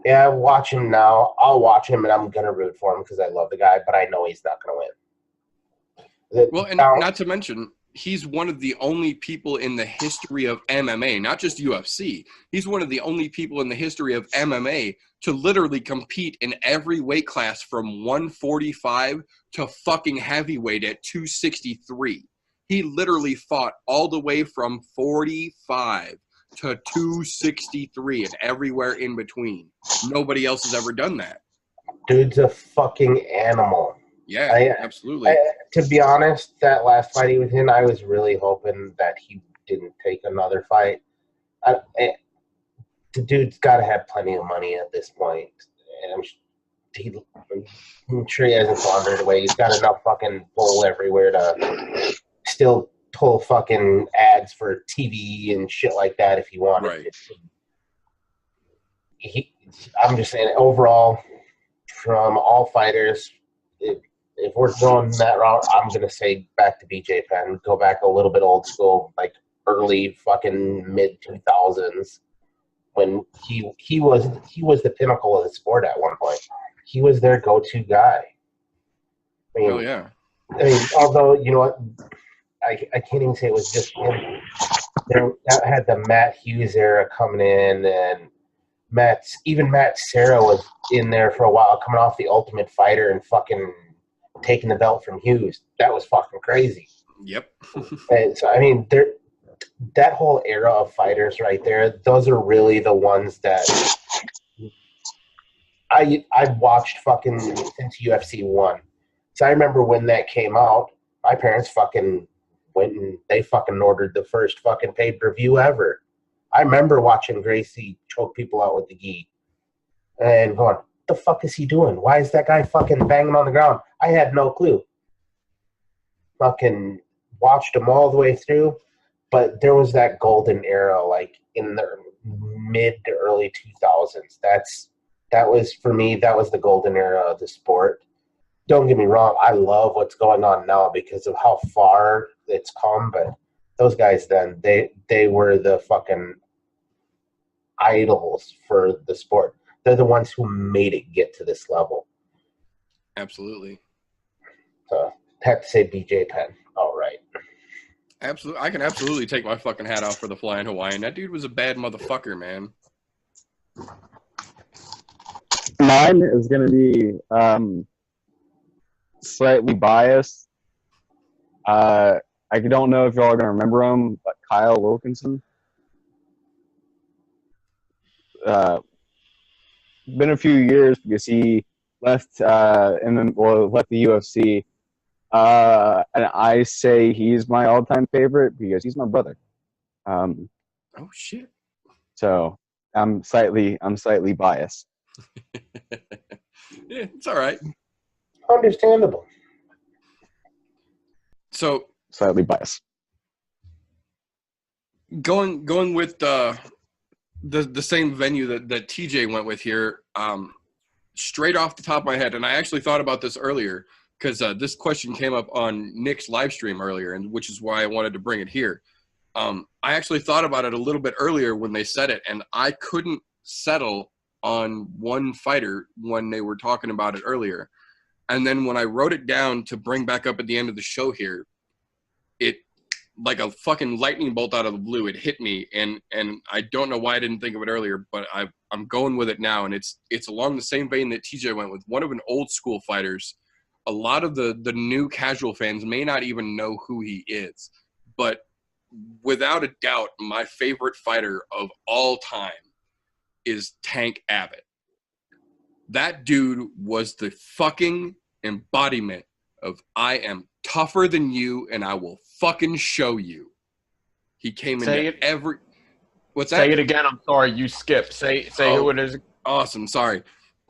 Yeah, watch him now. I'll watch him, and I'm going to root for him because I love the guy, but I know he's not going to win. Well, and not to mention, he's one of the only people in the history of MMA, not just UFC. He's one of the only people in the history of MMA to literally compete in every weight class from 145 to fucking heavyweight at 263. He literally fought all the way from 45 to 263 and everywhere in between. Nobody else has ever done that. Dude's a fucking animal. Yeah, absolutely. To be honest, that last fight he was in, I was really hoping that he didn't take another fight. The dude's got to have plenty of money at this point. And I'm sure he hasn't squandered away. He's got enough fucking pull everywhere to still pull fucking ads for TV and shit like that if he wanted. Right. I'm just saying, overall, from all fighters, if we're going that route, I'm going to say back to BJ Penn. Go back a little bit old school, like early fucking mid-2000s when he was the pinnacle of the sport at one point. He was their go-to guy. I mean, yeah. I mean, although, you know what, I can't even say it was just him. That had the Matt Hughes era coming in, and Matt Serra was in there for a while, coming off the Ultimate Fighter and fucking taking the belt from Hughes. That was fucking crazy. Yep. And so, I mean, that whole era of fighters right there, those are really the ones that I've watched fucking since UFC 1. So I remember when that came out, my parents fucking went and they fucking ordered the first fucking pay-per-view ever. I remember watching Gracie choke people out with the gi and going, what the fuck is he doing? Why is that guy fucking banging on the ground? I had no clue. Fucking watched him all the way through, but there was that golden era, like in the mid to early 2000s. That was, for me, that was the golden era of the sport. Don't get me wrong, I love what's going on now because of how far it's come, but those guys then, they were the fucking idols for the sport. They're the ones who made it get to this level. Absolutely. So, have to say BJ Penn. All right. Absolutely. I can absolutely take my fucking hat off for the Flying Hawaiian. That dude was a bad motherfucker, man. Mine is going to be slightly biased. I don't know if y'all are going to remember him, but Kyle Wilkinson. Been a few years because he left left the UFC. And I say he's my all-time favorite because he's my brother. Oh shit. So I'm slightly biased. Yeah, it's all right. Understandable. So Slightly biased. going with the same venue that TJ went with here, straight off the top of my head, and I actually thought about this earlier because this question came up on Nick's live stream earlier, and which is why I wanted to bring it here. I actually thought about it a little bit earlier when they said it, and I couldn't settle on one fighter when they were talking about it earlier. And then when I wrote it down to bring back up at the end of the show here, it, like a fucking lightning bolt out of the blue, it hit me, and I don't know why I didn't think of it earlier, but I'm going with it now, and it's along the same vein that TJ went with, one of an old school fighters. A lot of the new casual fans may not even know who he is, but without a doubt, my favorite fighter of all time is Tank Abbott. That dude was the fucking embodiment of I am tougher than you and I will fucking show you. He came into every... What's that? Say it again. I'm sorry. You skipped. Say who it is. Awesome. Sorry.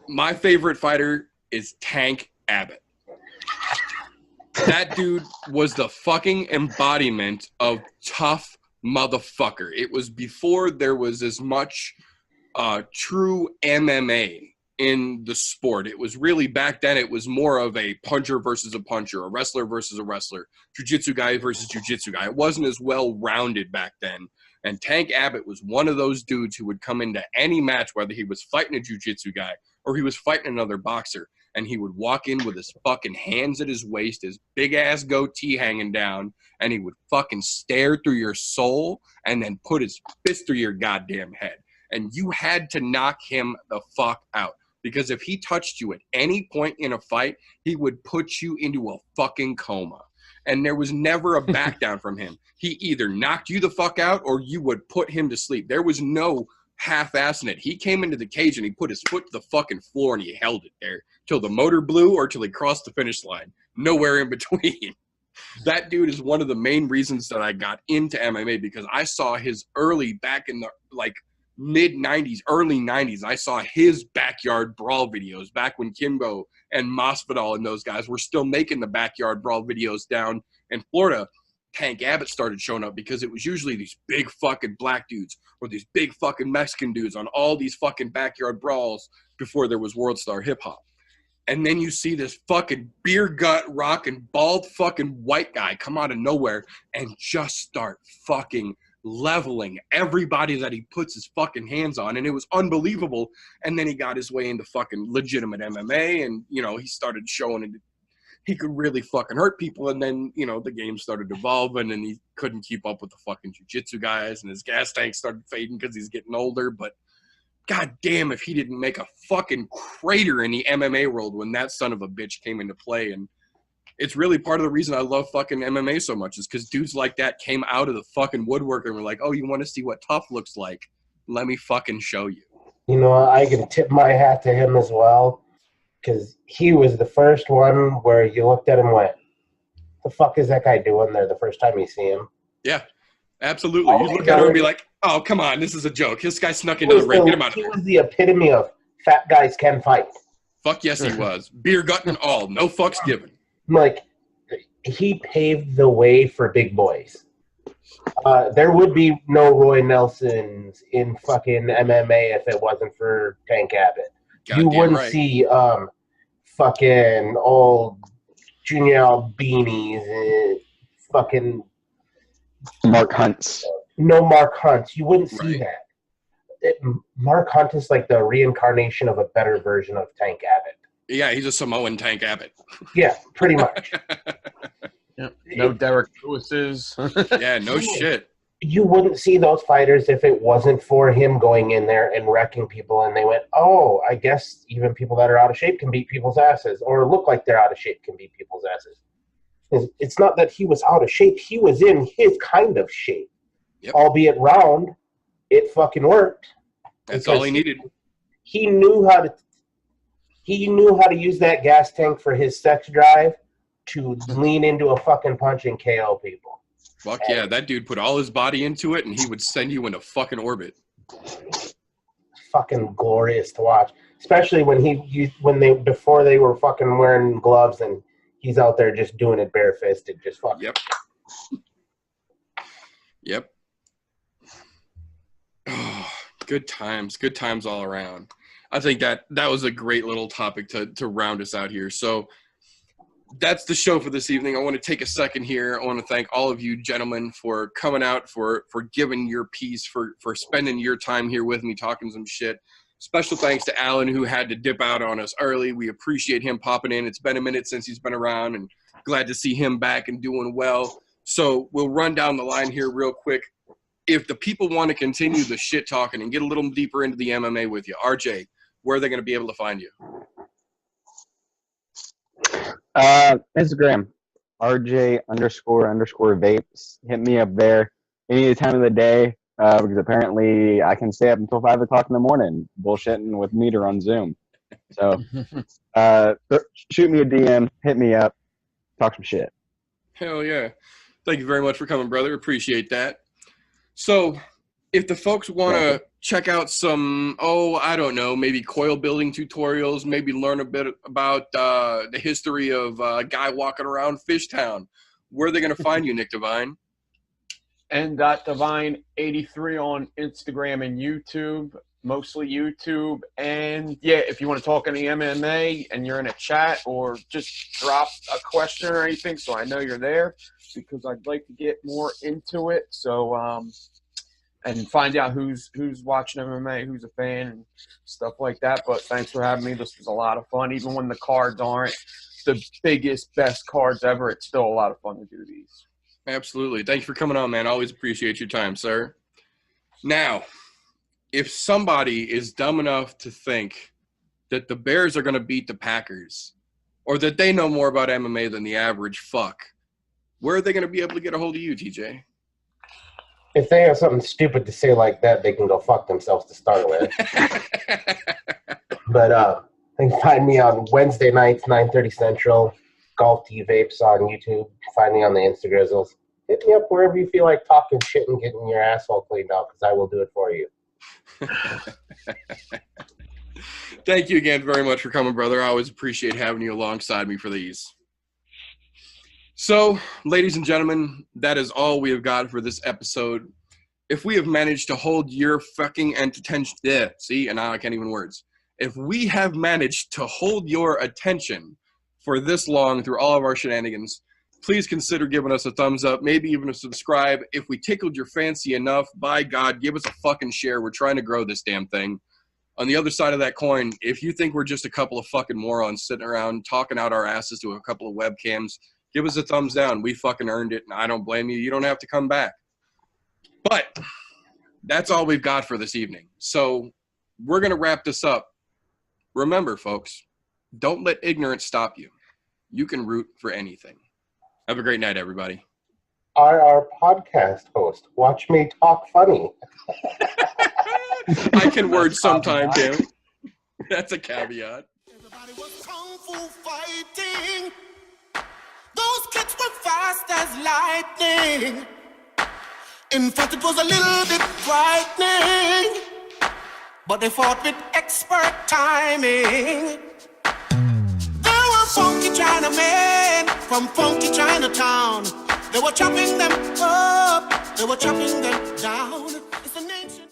My favorite fighter is Tank Abbott. That dude was the fucking embodiment of tough motherfucker. It was before there was as much true MMA in the sport. It was really, back then, it was more of a puncher versus a puncher, a wrestler versus a wrestler, jiu-jitsu guy versus jiu-jitsu guy. It wasn't as well-rounded back then. And Tank Abbott was one of those dudes who would come into any match, whether he was fighting a jiu-jitsu guy or he was fighting another boxer, and he would walk in with his fucking hands at his waist, his big-ass goatee hanging down, and he would fucking stare through your soul and then put his fist through your goddamn head. And you had to knock him the fuck out. Because if he touched you at any point in a fight, he would put you into a fucking coma. And there was never a back down from him. He either knocked you the fuck out or you would put him to sleep. There was no half-assing it. He came into the cage and he put his foot to the fucking floor and he held it there till the motor blew or till he crossed the finish line. Nowhere in between. That dude is one of the main reasons that I got into MMA, because I saw his early, back in the mid-90s, early 90s, I saw his backyard brawl videos back when Kimbo and Masvidal and those guys were still making the backyard brawl videos down in Florida. Tank Abbott started showing up because it was usually these big fucking black dudes or these big fucking Mexican dudes on all these fucking backyard brawls before there was World Star Hip Hop. And then you see this fucking beer gut rocking bald fucking white guy come out of nowhere and just start fucking leveling everybody that he puts his fucking hands on, and it was unbelievable. And then he got his way into fucking legitimate MMA, and he started showing it. He could really fucking hurt people, and then the game started evolving, and he couldn't keep up with the fucking jiu-jitsu guys, and his gas tank started fading because he's getting older. But god damn if he didn't make a fucking crater in the MMA world when that son of a bitch came into play. And It's really part of the reason I love fucking MMA so much is because dudes like that came out of the fucking woodwork and were like, oh, you want to see what tough looks like? Let me fucking show you. You know, I can tip my hat to him as well, because he was the first one where you looked at him and went, the fuck is that guy doing there the first time you see him? Yeah, absolutely. You look at him and be like, oh, come on, this is a joke. This guy snuck into the ring. Get him out of He there. was the epitome of fat guys can fight. Fuck yes, he was. Beer gut and all. No fucks given. Like, he paved the way for big boys. There would be no Roy Nelsons in fucking MMA if it wasn't for Tank Abbott. You wouldn't see fucking old Junior Beanies and fucking Mark Hunts. No Mark Hunts. You wouldn't see that. Mark Hunt is like the reincarnation of a better version of Tank Abbott. Yeah, he's a Samoan Tank Abbott. Yeah, pretty much. Yep. No Derek Lewis's. Yeah, no shit. You wouldn't see those fighters if it wasn't for him going in there and wrecking people, and they went, oh, I guess even people that are out of shape can beat people's asses, or look like they're out of shape can beat people's asses. It's not that he was out of shape. He was in his kind of shape. Yep. Albeit round, it fucking worked. That's all he needed. He knew how to use that gas tank for his sex drive to lean into a fucking punch and KO people. Fuck yeah, that dude put all his body into it, and he would send you into fucking orbit. Fucking glorious to watch, especially when before they were fucking wearing gloves, and he's out there just doing it barefisted, just fucking. Yep. Yep. Oh, good times all around. I think that was a great little topic to round us out here. So that's the show for this evening. I want to take a second here. I want to thank all of you gentlemen for coming out, for giving your piece, for spending your time here with me talking some shit. Special thanks to Alan, who had to dip out on us early. We appreciate him popping in. It's been a minute since he's been around, and glad to see him back and doing well. So we'll run down the line here real quick. If the people want to continue the shit talking and get a little deeper into the MMA with you, RJ, where are they going to be able to find you? Instagram, RJ__vapes. Hit me up there any time of the day, because apparently I can stay up until 5 o'clock in the morning bullshitting with Meter on Zoom. So shoot me a DM, hit me up, talk some shit. Hell yeah. Thank you very much for coming, brother. Appreciate that. So if the folks want to check out some, I don't know, maybe coil building tutorials, maybe learn a bit about the history of a guy walking around Fishtown, where are they going to find you, Nick Devine? N.Divine83 on Instagram and YouTube, mostly YouTube. And, yeah, if you want to talk any MMA and you're in a chat or just drop a question or anything so I know you're there, because I'd like to get more into it. So, and find out who's watching MMA, who's a fan, and stuff like that. But thanks for having me. This was a lot of fun. Even when the cards aren't the biggest, best cards ever, it's still a lot of fun to do these. Absolutely. Thanks for coming on, man. Always appreciate your time, sir. Now, if somebody is dumb enough to think that the Bears are going to beat the Packers, or that they know more about MMA than the average fuck, where are they going to be able to get a hold of you, TJ? If they have something stupid to say like that, they can go fuck themselves to start with. But they can find me on Wednesday nights, 9:30 Central, Golf T Vapes on YouTube. Find me on the Instagrizzles. Hit me up wherever you feel like talking shit and getting your asshole cleaned out, because I will do it for you. Thank you again very much for coming, brother. I always appreciate having you alongside me for these. So, ladies and gentlemen, that is all we have got for this episode. If we have managed to hold your fucking attention, see, and now I can't even words. If we have managed to hold your attention for this long through all of our shenanigans, please consider giving us a thumbs up, maybe even a subscribe. If we tickled your fancy enough, by God, give us a fucking share. We're trying to grow this damn thing. On the other side of that coin, if you think we're just a couple of fucking morons sitting around talking out our asses to a couple of webcams, give us a thumbs down. We fucking earned it, and I don't blame you. You don't have to come back. But that's all we've got for this evening. So we're going to wrap this up. Remember, folks, don't let ignorance stop you. you can root for anything. Have a great night, everybody. Our podcast host. Watch me talk funny. I can word sometime, too. That's a caveat. Everybody was kung fu fighting. Those kids were fast as lightning. In fact, it was a little bit frightening. But they fought with expert timing. There were funky Chinamen from funky Chinatown. They were chopping them up, they were chopping them down.